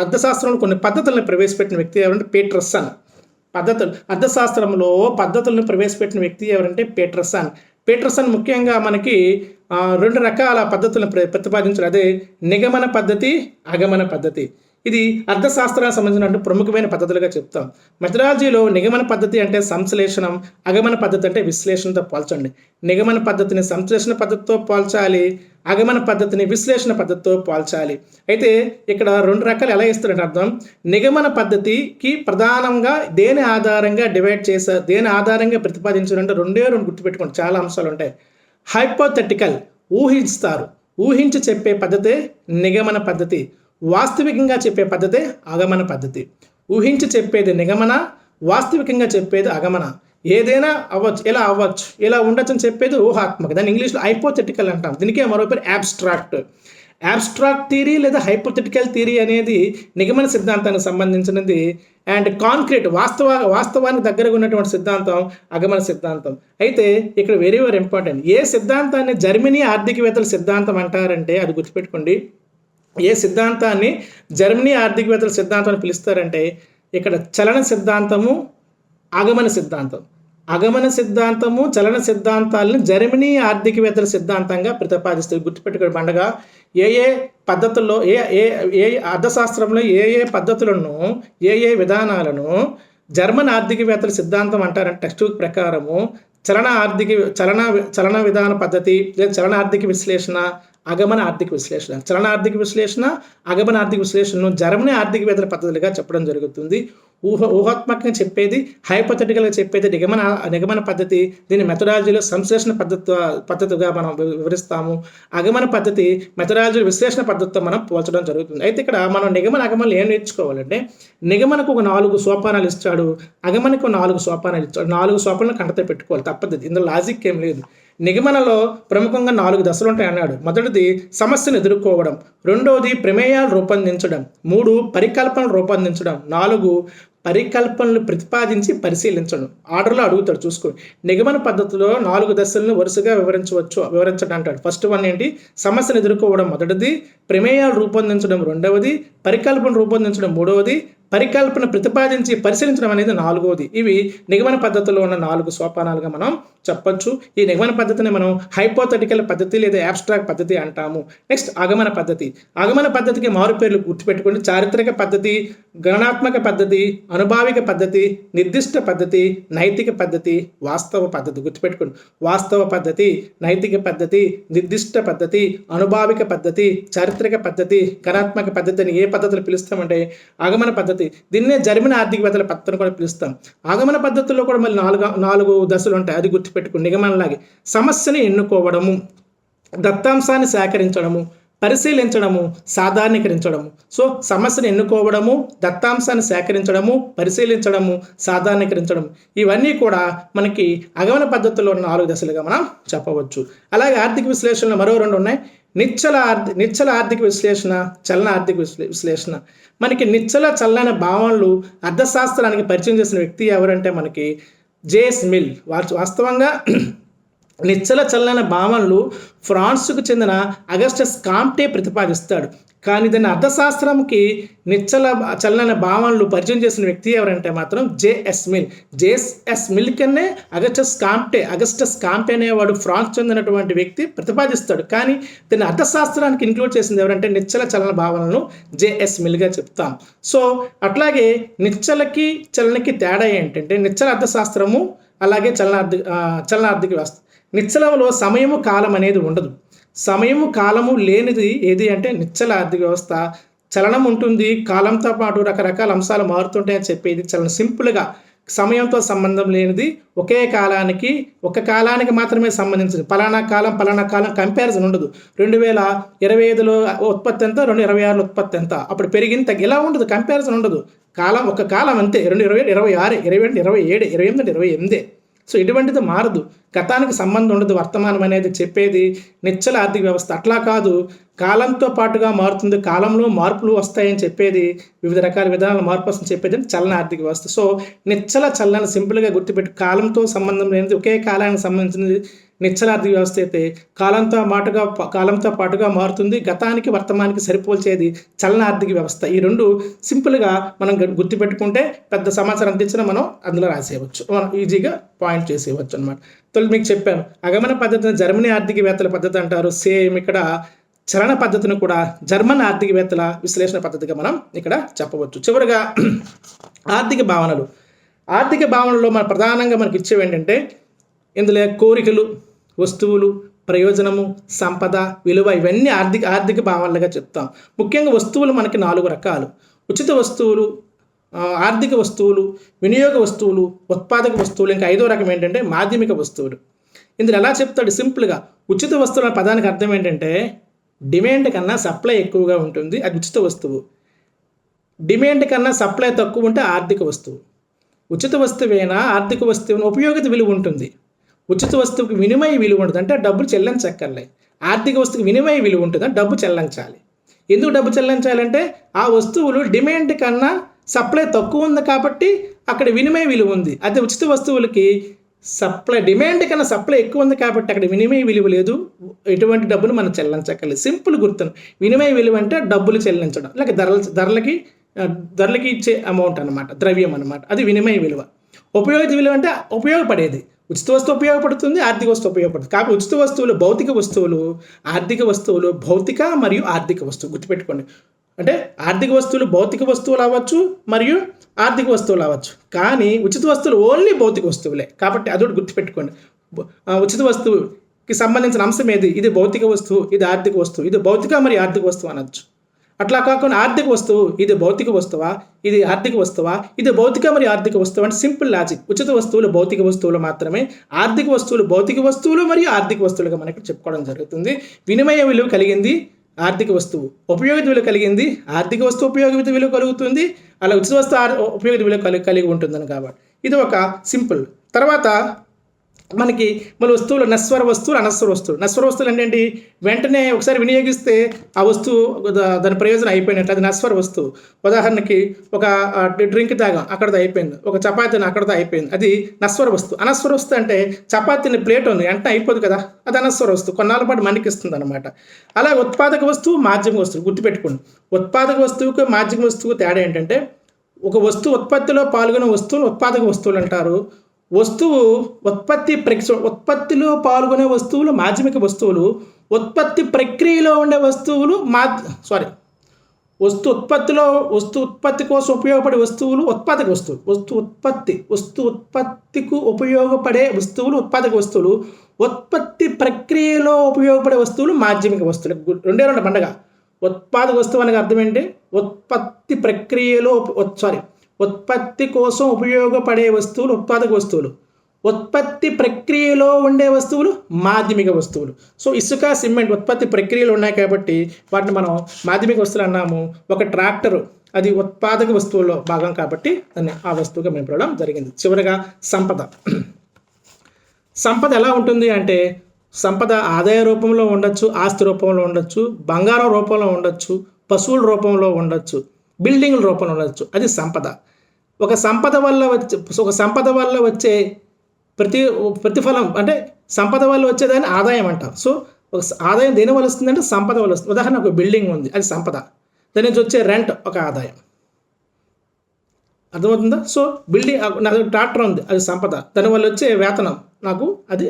A: అర్థశాస్త్రంలో కొన్ని పద్ధతులను ప్రవేశపెట్టిన వ్యక్తి ఎవరంటే పీటర్సన్. అర్థశాస్త్రంలో పద్ధతులను ప్రవేశపెట్టిన వ్యక్తి ఎవరంటే పీటర్సన్ ముఖ్యంగా మనకి 2 రకాల పద్ధతులను ప్రతిపాదించారు. అదే నిగమన పద్ధతి, అగమన పద్ధతి. ఇది అర్థశాస్త్రానికి సంబంధించిన ప్రముఖమైన పద్ధతులుగా చెప్తాం. మెథడాలజీలో నిగమన పద్ధతి అంటే సంశ్లేషణం, అగమన పద్ధతి అంటే విశ్లేషణతో పోల్చండి. నిగమన పద్ధతిని సంశ్లేషణ పద్ధతితో పోల్చాలి, అగమన పద్ధతిని విశ్లేషణ పద్ధతితో పోల్చాలి. అయితే ఇక్కడ 2 రకాలు ఎలా ఇస్తారంటే అర్థం, నిగమన పద్ధతికి ప్రధానంగా దేని ఆధారంగా ప్రతిపాదించారంటే 2 గుర్తుపెట్టుకోండి, చాలా అంశాలు ఉంటాయి. హైపోథెటికల్, ఊహించి చెప్పే పద్ధతే నిగమన పద్ధతి, వాస్తవికంగా చెప్పే పద్ధతే అగమన పద్ధతి. ఊహించి చెప్పేది నిగమన, వాస్తవికంగా చెప్పేది అగమన. ఏదైనా అవ్వచ్చు, ఇలా ఉండొచ్చు అని చెప్పేది ఊహాత్మక, దాన్ని ఇంగ్లీష్లో హైపోథెటికల్ అంటాం. దీనికే మరో పేరు యాబ్స్ట్రాక్ట్ థియరీ లేదా హైపోథెటికల్ థియరీ అనేది నిగమన సిద్ధాంతానికి సంబంధించినది. అండ్ కాంక్రీట్, వాస్తవానికి దగ్గరగా ఉన్నటువంటి సిద్ధాంతం అగమన సిద్ధాంతం. అయితే ఇక్కడ వెరీ వెరీ ఇంపార్టెంట్, ఏ సిద్ధాంతాన్ని జర్మనీ ఆర్థికవేత్తల సిద్ధాంతం అంటారంటే అది గుర్తుపెట్టుకోండి. ఏ సిద్ధాంతాన్ని జర్మనీ ఆర్థికవేత్తల సిద్ధాంతం అని పిలుస్తారంటే ఇక్కడ చలన సిద్ధాంతము, ఆగమన సిద్ధాంతము, చలన సిద్ధాంతాలను జర్మనీ ఆర్థికవేత్తల సిద్ధాంతంగా ప్రతిపాదిస్తారు. గుర్తుపెట్టుకునే పండగ ఏ పద్ధతుల్లో ఏ అర్థశాస్త్రంలో ఏ పద్ధతులను ఏ విధానాలను జర్మన్ ఆర్థికవేత్తల సిద్ధాంతం అంటారంటే టెక్స్ట్ బుక్ ప్రకారము చలన విధాన పద్ధతి లేదా చలన ఆర్థిక విశ్లేషణ, అగమన ఆర్థిక విశ్లేషణ. చలన ఆర్థిక విశ్లేషణ, అగమన ఆర్థిక విశ్లేషణను జర్మనీ ఆర్థికవేత్తల పద్ధతులుగా చెప్పడం జరుగుతుంది. ఊహాత్మకంగా చెప్పేది, హైపోథెటికల్గా చెప్పేది నిగమన పద్ధతి. దీన్ని మెథడాలజీలో సంశ్లేషణ పద్ధతిగా మనం వివరిస్తాము. అగమన పద్ధతి మెథడాలజీలో విశ్లేషణ పద్ధతితో మనం పోల్చడం జరుగుతుంది. అయితే ఇక్కడ మనం అగమనలు ఏం నేర్చుకోవాలంటే నిగమనకు ఒక 4 సోపానాలు ఇచ్చాడు, అగమనకు 4 సోపానాలు ఇచ్చాడు. 4 సోపానాలను కంటతో పెట్టుకోవాలి, తప్పదు. ఇందులో లాజిక్ ఏం లేదు. నిగమనలో ప్రముఖంగా 4 దశలు ఉంటాయి అన్నాడు. మొదటిది సమస్యను ఎదుర్కోవడం, 2వది ప్రమేయాలు రూపొందించడం, 3 పరికల్పనలు రూపొందించడం, 4 పరికల్పనలు ప్రతిపాదించి పరిశీలించడం. ఆర్డర్లో అడుగుతాడు, చూసుకోండి. నిగమన పద్ధతిలో 4 దశలను వరుసగా వివరించడం అంటాడు. ఫస్ట్ వన్ ఏంటి, సమస్యను ఎదుర్కోవడం మొదటిది, ప్రమేయాలు రూపొందించడం రెండవది, పరికల్పన రూపొందించడం మూడవది, పరికల్పన ప్రతిపాదించి పరిశీలించడం అనేది 4వది. ఇవి నిగమన పద్ధతిలో ఉన్న 4 సోపానాలుగా మనం చెప్పొచ్చు. ఈ నిగమన పద్ధతిని మనం హైపోథెటికల్ పద్ధతి లేదా అబ్స్ట్రాక్ట్ పద్ధతి అంటాము. నెక్స్ట్ ఆగమన పద్ధతి. ఆగమన పద్ధతికి మారుపేర్లు గుర్తుపెట్టుకోండి. చారిత్రక పద్ధతి, గణనాత్మక పద్ధతి, అనుభావిక పద్ధతి, నిర్దిష్ట పద్ధతి, నైతిక పద్ధతి, వాస్తవ పద్ధతి. గుర్తుపెట్టుకోండి. వాస్తవ పద్ధతి, నైతిక పద్ధతి, నిర్దిష్ట పద్ధతి, అనుభావిక పద్ధతి, చారిత్రక పద్ధతి, గణాత్మక పద్ధతి అని ఏ పద్ధతులు పిలుస్తామంటే ఆగమన పద్ధతి. దీన్నే జర్మన్ ఆర్థికవేత్తల పద్ధతిని కూడా పిలుస్తాం. ఆగమన పద్ధతుల్లో కూడా మళ్ళీ నాలుగు దశలు ఉంటాయి. అది గుర్తుపెట్టుకుని నిగమనలాగే సమస్యని ఎన్నుకోవడము, దత్తాంశాన్ని సేకరించడము, పరిశీలించడము, సాధారణీకరించడము. సో సమస్యను ఎన్నుకోవడము, దత్తాంశాన్ని సేకరించడము, పరిశీలించడము, సాధారణీకరించడం, ఇవన్నీ కూడా మనకి ఆగమన పద్ధతుల్లో 4 దశలుగా మనం చెప్పవచ్చు. అలాగే ఆర్థిక విశ్లేషణలో మరో 2 ఉన్నాయి. నిశ్చల ఆర్థిక విశ్లేషణ, చలన ఆర్థిక విశ్లేషణ. మనకి నిశ్చల చలన భావనలు అర్థశాస్త్రానికి పరిచయం చేసిన వ్యక్తి ఎవరంటే మనకి జేఎస్ మిల్. వాస్తవంగా నిశ్చల చలన భావనలు ఫ్రాన్స్కు చెందిన అగస్టస్ కాంటే ప్రతిపాదిస్తాడు. కానీ దాన్ని అర్థశాస్త్రంకి నిశ్చల చలన భావనలు పరిచయం చేసిన వ్యక్తి ఎవరంటే మాత్రం జేఎస్ మిల్. జేఎస్ మిల్ కన్నే అగస్టస్ కాంటే అనేవాడు ఫ్రాన్స్ చెందినటువంటి వ్యక్తి ప్రతిపాదిస్తాడు. కానీ దాన్ని అర్థశాస్త్రానికి ఇంక్లూడ్ చేసింది ఎవరంటే నిశ్చల చలన భావనలను జేఎస్ మిల్గా చెప్తాం. సో అట్లాగే నిశ్చలకి చలనకి తేడా ఏంటంటే నిశ్చల అర్థశాస్త్రము అలాగే చలనార్థిక వ్యవస్థ. నిశ్చలంలో సమయము కాలం అనేది ఉండదు. సమయము కాలము లేనిది ఏది అంటే నిశ్చల ఆర్థిక వ్యవస్థ. చలనం ఉంటుంది, కాలంతో పాటు రకరకాల అంశాలు మారుతుంటాయని చెప్పేది చాలా సింపుల్గా. సమయంతో సంబంధం లేనిది, ఒక కాలానికి మాత్రమే సంబంధించింది. పలానా కాలం కంపారిజన్ ఉండదు. 2025లో ఉత్పత్తి ఎంత, 2026లో ఉత్పత్తి ఎంత, అప్పుడు పెరిగింది ఇలా ఉండదు, కంపారిజన్ ఉండదు. ఒక కాలం అంతే. 2025, 26, 27, 27, 28, 28. సో ఇటువంటిది మారదు. గతానికి సంబంధం ఉండదు. వర్తమానం అనేది చెప్పేది నిశ్చల ఆర్థిక వ్యవస్థ. అట్లా కాదు, కాలంతో పాటుగా మారుతుంది, కాలంలో మార్పులు వస్తాయని చెప్పేది, వివిధ రకాల విధానాల మార్పు వస్తుందని చెప్పేది చలన ఆర్థిక వ్యవస్థ. సో నిశ్చల చలనాన్ని సింపుల్గా గుర్తుపెట్టి కాలంతో సంబంధం లేనిది, ఒకే కాలానికి సంబంధించినది నిశ్చల ఆర్థిక వ్యవస్థ అయితే కాలంతో పాటుగా మారుతుంది, గతానికి వర్తమానికి సరిపోల్చేది చలన ఆర్థిక వ్యవస్థ. ఈ 2 సింపుల్గా మనం గుర్తుపెట్టుకుంటే పెద్ద సమాచారం అందించిన మనం అందులో రాసేయవచ్చు, మనం ఈజీగా పాయింట్ చేసేయవచ్చు అనమాట. తొలి మీకు చెప్పాను, ఆగమన పద్ధతిని జర్మనీ ఆర్థికవేత్తల పద్ధతి అంటారు. సేమ్ ఇక్కడ చలన పద్ధతిని కూడా జర్మన్ ఆర్థికవేత్తల విశ్లేషణ పద్ధతిగా మనం ఇక్కడ చెప్పవచ్చు. చివరిగా ఆర్థిక భావనలో మన ప్రధానంగా మనకి ఇచ్చేవి ఏంటంటే ఇందులో కోరికలు, వస్తువులు, ప్రయోజనము, సంపద, విలువ, ఇవన్నీ ఆర్థిక భావనలుగా చెప్తాం. ముఖ్యంగా వస్తువులు మనకి 4 రకాలు. ఉచిత వస్తువులు, ఆర్థిక వస్తువులు, వినియోగ వస్తువులు, ఉత్పాదక వస్తువులు. ఇంకా 5వ రకం ఏంటంటే మాధ్యమిక వస్తువులు. ఇందులో ఎలా చెప్తాడు సింపుల్గా, ఉచిత వస్తువుల పదానికి అర్థం ఏంటంటే డిమాండ్ కన్నా సప్లై ఎక్కువగా ఉంటుంది, అది ఉచిత వస్తువు. డిమాండ్ కన్నా సప్లై తక్కువ ఉంటే ఆర్థిక వస్తువు. ఉచిత వస్తువైనా ఆర్థిక వస్తువుని ఉపయోగిత విలువ ఉంటుంది. ఉచిత వస్తువుకి వినిమయ విలువ ఉంటుంది, అంటే డబ్బులు చెల్లించక్కర్లే. ఆర్థిక వస్తువుకి వినిమయ విలువ ఉంటుంది, అంటే డబ్బు చెల్లించాలి. ఎందుకు డబ్బు చెల్లించాలంటే ఆ వస్తువులు డిమాండ్ కన్నా సప్లై తక్కువ ఉంది కాబట్టి అక్కడ వినిమయ విలువ ఉంది. అదే ఉచిత వస్తువులకి డిమాండ్ కన్నా సప్లై ఎక్కువ ఉంది కాబట్టి అక్కడ వినిమయ విలువ లేదు, ఎటువంటి డబ్బును మనం చెల్లించక్కర్లేదు. సింపుల్ గుర్తును, వినిమయ విలువ అంటే డబ్బులు చెల్లించడం, లేక ధరలకి ఇచ్చే అమౌంట్ అనమాట, ద్రవ్యం అనమాట, అది వినిమయ విలువ. ఉపయోగిత విలువ అంటే ఉపయోగపడేది. ఉచిత వస్తువు ఉపయోగపడుతుంది, ఆర్థిక వస్తువు ఉపయోగపడుతుంది. కాబట్టి ఉచిత వస్తువులు భౌతిక వస్తువులు, ఆర్థిక వస్తువులు భౌతిక మరియు ఆర్థిక వస్తువు. గుర్తుపెట్టుకోండి, అంటే ఆర్థిక వస్తువులు భౌతిక వస్తువులు అవ్వచ్చు మరియు ఆర్థిక వస్తువులు అవ్వచ్చు. కానీ ఉచిత వస్తువులు ఓన్లీ భౌతిక వస్తువులే. కాబట్టి అదొకటి గుర్తుపెట్టుకోండి. ఉచిత వస్తువుకి సంబంధించిన అంశం ఏది, ఇది భౌతిక వస్తువు, ఇది ఆర్థిక వస్తువు, ఇది భౌతిక మరియు ఆర్థిక వస్తువు అనొచ్చు. అట్లా కాకుండా ఆర్థిక వస్తువు, ఇది భౌతిక వస్తువా, ఇది ఆర్థిక వస్తువా, ఇది భౌతిక మరియు ఆర్థిక వస్తువు అంటే సింపుల్ లాజిక్. ఉచిత వస్తువులు భౌతిక వస్తువులు మాత్రమే, ఆర్థిక వస్తువులు భౌతిక వస్తువులు మరియు ఆర్థిక వస్తువులుగా మనకి చెప్పుకోవడం జరుగుతుంది. వినిమయ విలువ కలిగింది ఆర్థిక వస్తువు, ఉపయోగిత విలువ కలిగింది ఆర్థిక వస్తువు, ఉపయోగిత విలువ కలుగుతుంది. అలా ఉచిత వస్తువు ఉపయోగిత విలువ కలిగి ఉంటుందని కాబట్టి ఇది ఒక సింపుల్. తర్వాత మనకి మన వస్తువులు నశ్వర వస్తువులు, అనశ్వర వస్తువులు. నశ్వర వస్తువులు అంటే ఏంటి, వెంటనే ఒకసారి వినియోగిస్తే ఆ వస్తువు దాని ప్రయోజనం అయిపోయినట్టు, అది నశ్వర వస్తువు. ఉదాహరణకి ఒక డ్రింక్ తాగాం, అక్కడతో అయిపోయింది. ఒక చపాతీని అక్కడతో అయిపోయింది, అది నశ్వర వస్తువు. అనశ్వర వస్తువు అంటే చపాతీని ప్లేట్ ఉంది వెంటనే అయిపోదు కదా, అది అనశ్వర వస్తువు, కొన్నాళ్ళ పాటు మనకిస్తుంది అనమాట. అలాగే ఉత్పాదక వస్తువు, మాధ్యమిక వస్తువు. గుర్తుపెట్టుకోండి, ఉత్పాదక వస్తువుకు మాధ్యమిక వస్తువుకు తేడా ఏంటంటే, ఒక వస్తువు ఉత్పత్తిలో పాల్గొనే వస్తువులు ఉత్పాదక వస్తువులు అంటారు. వస్తువు ఉత్పత్తిలో పాల్గొనే వస్తువులు మాధ్యమిక వస్తువులు, ఉత్పత్తి ప్రక్రియలో ఉండే వస్తువులు వస్తు ఉత్పత్తి కోసం ఉపయోగపడే వస్తువులు ఉత్పాదక వస్తువులు. ఉత్పత్తికి ఉపయోగపడే వస్తువులు ఉత్పాదక వస్తువులు, ఉత్పత్తి ప్రక్రియలో ఉపయోగపడే వస్తువులు మాధ్యమిక వస్తువులు. రెండు పండగ. ఉత్పాదక వస్తువు అనగా అర్థం ఏంటి? ఉత్పత్తి కోసం ఉపయోగపడే వస్తువులు ఉత్పాదక వస్తువులు, ఉత్పత్తి ప్రక్రియలో ఉండే వస్తువులు మాధ్యమిక వస్తువులు. సో ఇసుక, సిమెంట్ ఉత్పత్తి ప్రక్రియలు ఉన్నాయి కాబట్టి వాటిని మనం మాధ్యమిక వస్తువులు అన్నాము. ఒక ట్రాక్టరు అది ఉత్పాదక వస్తువుల్లో భాగం కాబట్టి దాన్ని ఆ వస్తువుగా మేము పిలవడం జరిగింది. చివరిగా సంపద ఎలా ఉంటుంది అంటే, సంపద ఆదాయ రూపంలో ఉండొచ్చు, ఆస్తి రూపంలో ఉండొచ్చు, బంగారం రూపంలో ఉండొచ్చు, పశువుల రూపంలో ఉండొచ్చు, బిల్డింగ్ల రూపంలో ఉండొచ్చు. అది సంపద. ఒక సంపద వల్ల వచ్చే ప్రతిఫలం అంటే సంపద వల్ల వచ్చేదాన్ని ఆదాయం అంటాం. సో ఒక ఆదాయం దేని వల్ల వస్తుందంటే సంపద వల్ల వస్తుంది. ఉదాహరణ ఒక బిల్డింగ్ ఉంది, అది సంపద. దాని నుంచి వచ్చే రెంట్ ఒక ఆదాయం. అర్థమవుతుందా? సో నాకు ట్రాక్టర్ ఉంది, అది సంపద. దానివల్ల వచ్చే వేతనం నాకు అది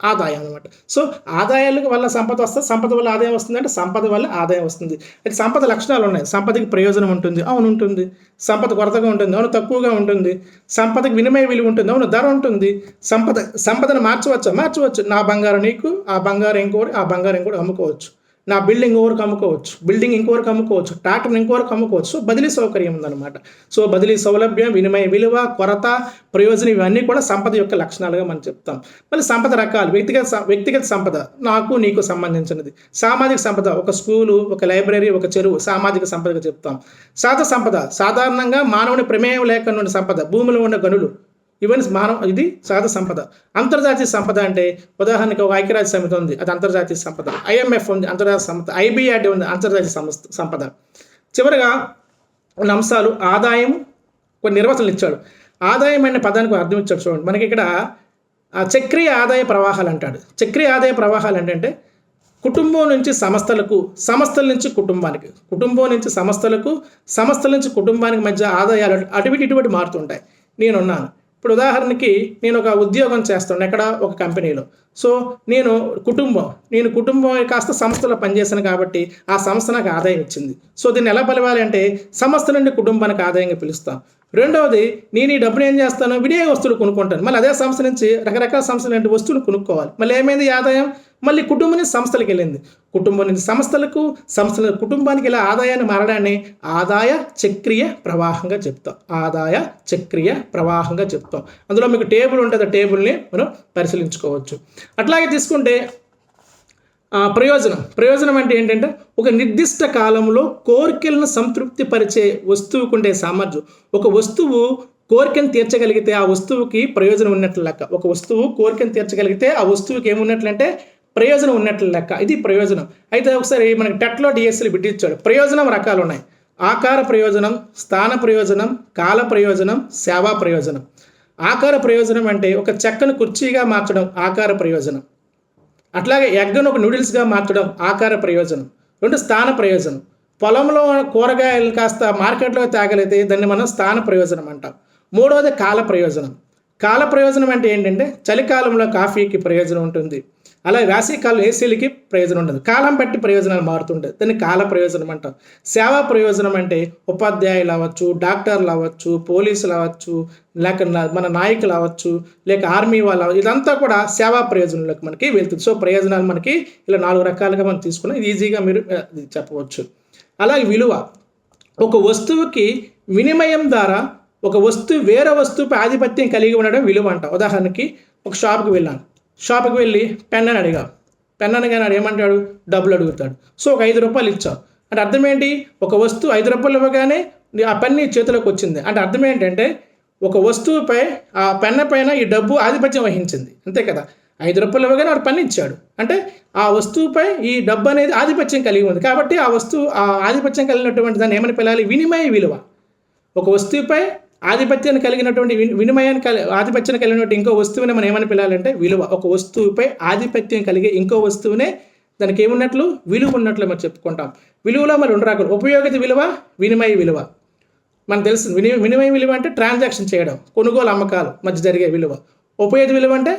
A: ఆదాయం అనమాట. సో ఆదాయాల వల్ల సంపద వస్తుంది, సంపద వల్ల ఆదాయం వస్తుంది అంటే సంపద వల్ల ఆదాయం వస్తుంది. అయితే సంపద లక్షణాలు ఉన్నాయి. సంపదకి ప్రయోజనం ఉంటుంది, అవును ఉంటుంది. సంపద కొరతగా ఉంటుంది, అవును తక్కువగా ఉంటుంది. సంపదకి వినిమయ విలువ ఉంటుంది, అవును ధర ఉంటుంది. సంపదను మార్చవచ్చు. నా బంగారం నీకు, ఆ బంగారం ఇంకోటి అమ్ముకోవచ్చు. నా బిల్డింగ్ ఇంకోరికి అమ్ముకోవచ్చు, ట్రాక్టర్ని ఇంకోరికి అమ్ముకోవచ్చు. సో బదిలీ సౌకర్యం ఉందన్నమాట. సో బదిలీ సౌలభ్యం, వినిమయ విలువ, కొరత, ప్రయోజనం ఇవన్నీ కూడా సంపద యొక్క లక్షణాలుగా మనం చెప్తాం. మళ్ళీ సంపద రకాలు. వ్యక్తిగత సంపద నాకు నీకు సంబంధించినది. సామాజిక సంపద ఒక స్కూలు, ఒక లైబ్రరీ, ఒక చెరువు సామాజిక సంపదగా చెప్తాం. సహజ సంపద సాధారణంగా మానవుని ప్రమేయం లేకుండా ఉన్న సంపద, భూమిలో ఉన్న గనులు, ఇవన్నీ ఇది సహజ సంపద. అంతర్జాతీయ సంపద అంటే ఉదాహరణకి ఒక ఐక్యరాజ్య సమితి ఉంది, అది అంతర్జాతీయ సంపద. IMF ఉంది, అంతర్జాతీయ సంపద. IBRD ఉంది, అంతర్జాతీయ సంపద. చివరిగా ఉన్న అంశాలు. ఆదాయం కొన్ని నిర్వచనాలు ఇచ్చాడు. ఆదాయం అనే పదానికి అర్థం ఇచ్చాడు చూడండి. మనకి ఇక్కడ చక్రీయ ఆదాయ ప్రవాహాలు అంటాడు. చక్రీయ ఆదాయ ప్రవాహాలు ఏంటంటే కుటుంబం నుంచి సంస్థలకు, సంస్థల నుంచి కుటుంబానికి, కుటుంబం నుంచి సంస్థలకు, సంస్థల నుంచి కుటుంబానికి మధ్య ఆదాయాలు ఇటువంటి మారుతుంటాయి. నేనున్నాను. ఇప్పుడు ఉదాహరణకి నేను ఒక ఉద్యోగం చేస్తాను ఎక్కడ, ఒక కంపెనీలో. సో నేను కుటుంబం కాస్త సంస్థలో పనిచేశాను కాబట్టి ఆ సంస్థ నాకు ఆదాయం ఇచ్చింది. సో దీన్ని ఎలా పిలవాలి అంటే సంస్థ నుండి కుటుంబానికి ఆదాయంగా పిలుస్తాం. రెండవది, నేను ఈ డబ్బును ఏం చేస్తాను, వినియోగ వస్తువులు కొనుక్కుంటాను. మళ్ళీ అదే సంస్థ నుంచి రకరకాల సంస్థలు లాంటి వస్తువులు కొనుక్కోవాలి. మళ్ళీ ఏమైంది ఆదాయం, మళ్ళీ కుటుంబం నుంచి సంస్థలకు వెళ్ళింది. కుటుంబం నుంచి సంస్థలకు, సంస్థల కుటుంబానికి ఇలా ఆదాయాన్ని మారడాన్ని ఆదాయ చక్రీయ ప్రవాహంగా చెప్తాం. అందులో మీకు టేబుల్ ఉంటుంది, ఆ టేబుల్ని మనం పరిశీలించుకోవచ్చు. అట్లాగే తీసుకుంటే ప్రయోజనం అంటే ఏంటంటే ఒక నిర్దిష్ట కాలంలో కోరికలను సంతృప్తి పరిచే వస్తువుకు ఉండే సామర్థ్యం. ఒక వస్తువు కోరికను తీర్చగలిగితే ఆ వస్తువుకి ప్రయోజనం ఉన్నట్లు లెక్క. ఒక వస్తువు కోరికను తీర్చగలిగితే ఆ వస్తువుకి ఏమున్నట్లంటే ప్రయోజనం ఉన్నట్లు లెక్క. ఇది ప్రయోజనం. అయితే ఒకసారి మనకి టెట్లో డిఎస్సీలు బిట్టించాడు. ప్రయోజనం రకాలు ఉన్నాయి. ఆకార ప్రయోజనం, స్థాన ప్రయోజనం, కాల ప్రయోజనం, సేవా ప్రయోజనం. ఆకార ప్రయోజనం అంటే ఒక చెక్కను కుర్చీగా మార్చడం ఆకార ప్రయోజనం. అట్లాగే ఎగ్గను ఒక నూడిల్స్గా మార్చడం ఆకార ప్రయోజనం. రెండు, స్థాన ప్రయోజనం. పొలంలో కూరగాయలు కాస్త మార్కెట్లో తేగలిగితే దాన్ని మనం స్థాన ప్రయోజనం అంటాం. మూడవది కాల ప్రయోజనం అంటే ఏంటంటే చలికాలంలో కాఫీకి ప్రయోజనం ఉంటుంది, అలాగే వేసవికాలం ఏసీలకి ప్రయోజనం ఉంటుంది. కాలం బట్టి ప్రయోజనాలు మారుతుంటాయి, దాన్ని కాల ప్రయోజనం అంటాం. సేవా ప్రయోజనం అంటే ఉపాధ్యాయులు అవ్వచ్చు, డాక్టర్లు అవ్వచ్చు, పోలీసులు అవ్వచ్చు, లేక మన నాయకులు అవ్వచ్చు, లేక ఆర్మీ వాళ్ళు అవ్వచ్చు. ఇదంతా కూడా సేవా ప్రయోజనంలోకి మనకి వెళ్తుంది. సో ప్రయోజనాలు మనకి ఇలా 4 రకాలుగా మనం తీసుకున్నాం. ఇది ఈజీగా మీరు చెప్పవచ్చు. అలాగే విలువ. ఒక వస్తువుకి వినిమయం ద్వారా ఒక వస్తువు వేరే వస్తువుపై ఆధిపత్యం కలిగి ఉండడం విలువ అంట. ఉదాహరణకి ఒక షాప్కి వెళ్ళి పెన్ అని అడిగా. పెన్ అనగానే ఏమంటాడు, డబ్బులు అడుగుతాడు. సో ఒక 5 రూపాయలు ఇచ్చావు అంటే అర్థం ఏంటి, ఒక వస్తువు 5 రూపాయలు ఇవ్వగానే ఆ పెన్ నీ చేతిలోకి వచ్చింది అంటే అర్థం ఏంటంటే ఒక వస్తువుపై ఆ పెన్న పైన ఈ డబ్బు ఆధిపత్యం వహించింది, అంతే కదా. 5 రూపాయలు ఇవ్వగానే వాడు పెన్ ఇచ్చాడు అంటే ఆ వస్తువుపై ఈ డబ్బు అనేది ఆధిపత్యం కలిగి ఉంది కాబట్టి ఆ వస్తువు ఆ ఆధిపత్యం కలిగినటువంటి దాన్ని ఏమని పిలాలి, వినిమయ విలువ. ఒక వస్తువుపై ఆధిపత్యాన్ని కలిగినటువంటి ఆధిపత్యం కలిగినటువంటి ఇంకో వస్తువుని మనం ఏమని పిలాలంటే విలువ. ఒక వస్తువుపై ఆధిపత్యం కలిగే ఇంకో వస్తువునే దానికి ఏమున్నట్లు, విలువ ఉన్నట్లు మనం చెప్పుకుంటాం. విలువలో మరి 2 రకాలు, ఉపయోగిత విలువ, వినిమయ విలువ. మనకు తెలుసు వినిమయ విలువ అంటే ట్రాన్సాక్షన్ చేయడం, కొనుగోలు అమ్మకాలు మధ్య జరిగే విలువ. ఉపయోగిత విలువ అంటే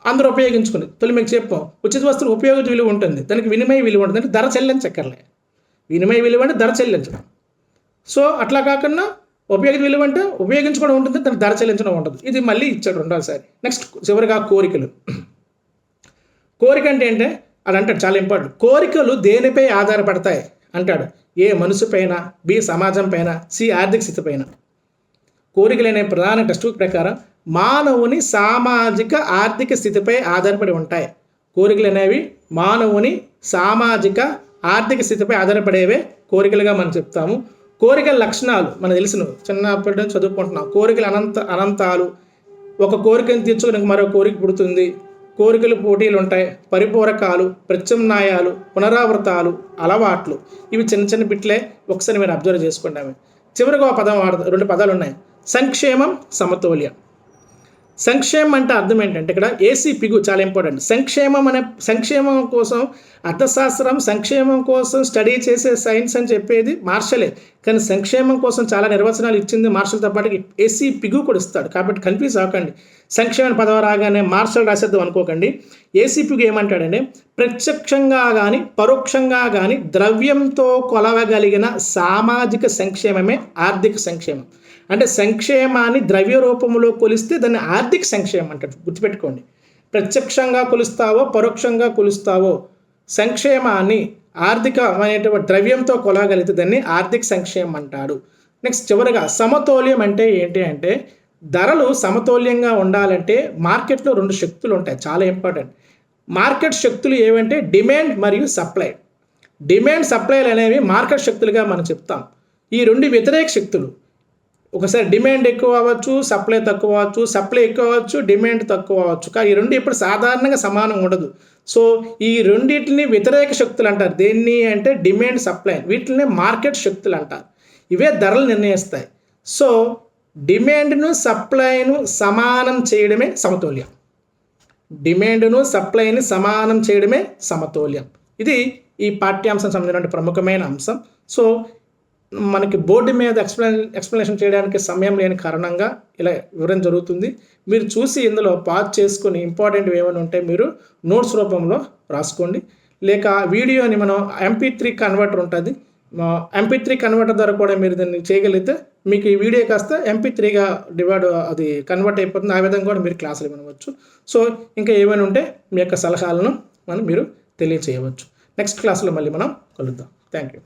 A: అందరూ ఉపయోగించుకుని తొలి మీకు చెప్పాం, ఉచిత వస్తువులు ఉపయోగిత విలువ ఉంటుంది, దానికి వినిమయ విలువ ఉంటుంది, అంటే ధర చెల్లించక్కర్లే. వినిమయ విలువ అంటే ధర చెల్లించడం. సో అట్లా కాకుండా ఉపయోగిత విలువ అంటే ఉపయోగించుకోవడం ఉంటుంది, దానికి ధర చెల్లించడం ఉంటుంది. ఇది మళ్ళీ ఇచ్చాడు రెండోసారి. నెక్స్ట్ చివరిగా కోరికలు. కోరిక అంటే ఏంటంటే అది అంటాడు చాలా ఇంపార్టెంట్. కోరికలు దేనిపై ఆధారపడతాయి అంటాడు. ఏ మనసు పైన, బి సమాజం పైన, సి ఆర్థిక స్థితి పైన. కోరికలు అనే ప్రధాన టెక్స్ట్ బుక్ ప్రకారం మానవుని సామాజిక ఆర్థిక స్థితిపై ఆధారపడి ఉంటాయి. కోరికలు అనేవి మానవుని సామాజిక ఆర్థిక స్థితిపై ఆధారపడేవే కోరికలుగా మనం చెప్తాము. కోరికల లక్షణాలు మనకు తెలుసును, చిన్నప్పటి నుంచి చదువుకుంటున్నాం. కోరికలు అనంతాలు. ఒక కోరికను తీర్చుకుని మరో కోరిక పుడుతుంది. కోరికలు పోటీలు ఉంటాయి, పరిపూరకాలు, ప్రత్యామ్నాయాలు, పునరావృతాలు, అలవాట్లు. ఇవి చిన్న చిన్న బిట్లే, ఒకసారి మీరు అబ్జర్వ్ చేసుకోండి. అవి చివరిగా ఒక పదం రెండు పదాలు ఉన్నాయి, సంక్షేమం, సమతౌల్యం. సంక్షేమం అంటే అర్థం ఏంటంటే ఇక్కడ ఏసీ పిగు చాలా ఇంపార్టెంట్. సంక్షేమం కోసం అర్థశాస్త్రం, సంక్షేమం కోసం స్టడీ చేసే సైన్స్ అని చెప్పేది మార్షలే, కానీ సంక్షేమం కోసం చాలా నిర్వచనాలు ఇచ్చింది మార్షల్తో పాటు ఏసీ పిగు కూడా ఇస్తాడు. కాబట్టి కన్ఫ్యూజ్ అవ్వకండి. సంక్షేమ పదం రాగానే మార్షల్ రాసేద్దాం అనుకోకండి. ఏసీ పిగు ఏమంటాడంటే ప్రత్యక్షంగా కానీ పరోక్షంగా కానీ ద్రవ్యంతో కొలవగలిగిన సామాజిక సంక్షేమమే ఆర్థిక సంక్షేమం. అంటే సంక్షేమాన్ని ద్రవ్య రూపంలో కొలిస్తే దాన్ని ఆర్థిక సంక్షేమం అంటాడు. గుర్తుపెట్టుకోండి. ప్రత్యక్షంగా కొలుస్తావో పరోక్షంగా కొలుస్తావో సంక్షేమాన్ని ఆర్థికమైనటువంటి ద్రవ్యంతో కొలవగలిగితే దాన్ని ఆర్థిక సంక్షేమం అంటాడు. నెక్స్ట్ చివరిగా సమతౌల్యం అంటే ఏంటి అంటే ధరలు సమతౌల్యంగా ఉండాలంటే మార్కెట్లో రెండు శక్తులు ఉంటాయి, చాలా ఇంపార్టెంట్. మార్కెట్ శక్తులు ఏవంటే డిమాండ్ మరియు సప్లై. డిమాండ్ సప్లైలు అనేవి మార్కెట్ శక్తులుగా మనం చెప్తాం. ఈ రెండు వ్యతిరేక శక్తులు. ఒకసారి డిమాండ్ ఎక్కువ అవ్వచ్చు, సప్లై తక్కువ అవ్వచ్చు, సప్లై ఎక్కువ అవ్వచ్చు, డిమాండ్ తక్కువ అవ్వచ్చు. కానీ ఈ రెండు ఇప్పుడు సాధారణంగా సమానం ఉండదు. సో ఈ రెండింటిని వ్యతిరేక శక్తులు అంటారు. దేన్ని అంటే డిమాండ్, సప్లై. వీటిని మార్కెట్ శక్తులు అంటారు. ఇవే ధరలు నిర్ణయిస్తాయి. సో డిమాండ్ను సప్లైను సమానం చేయడమే సమతౌల్యం. డిమాండ్ను సప్లైని సమానం చేయడమే సమతౌల్యం. ఇది ఈ పాఠ్యాంశం సంబంధించిన ప్రముఖమైన అంశం. సో మనకి బోర్డు మీద ఎక్స్ప్లెనేషన్ చేయడానికి సమయం లేని కారణంగా ఇలా వివరం జరుగుతుంది. మీరు చూసి ఇందులో పాజ్ చేసుకుని ఇంపార్టెంట్ ఏమైనా ఉంటే మీరు నోట్స్ రూపంలో రాసుకోండి. లేక వీడియోని మనం MP3 కన్వర్టర్ ఉంటుంది, MP3 కన్వర్టర్ ద్వారా కూడా మీరు దీన్ని చేయగలిగితే మీకు ఈ వీడియో కాస్త MP3గా అది కన్వర్ట్ అయిపోతుంది. ఆ విధంగా కూడా మీరు క్లాసులు వినవచ్చు. సో ఇంకా ఏమైనా ఉంటే మీ యొక్క సలహాలను మీరు తెలియచేయవచ్చు. నెక్స్ట్ క్లాస్లో మళ్ళీ మనం కలుద్దాం. Thank you.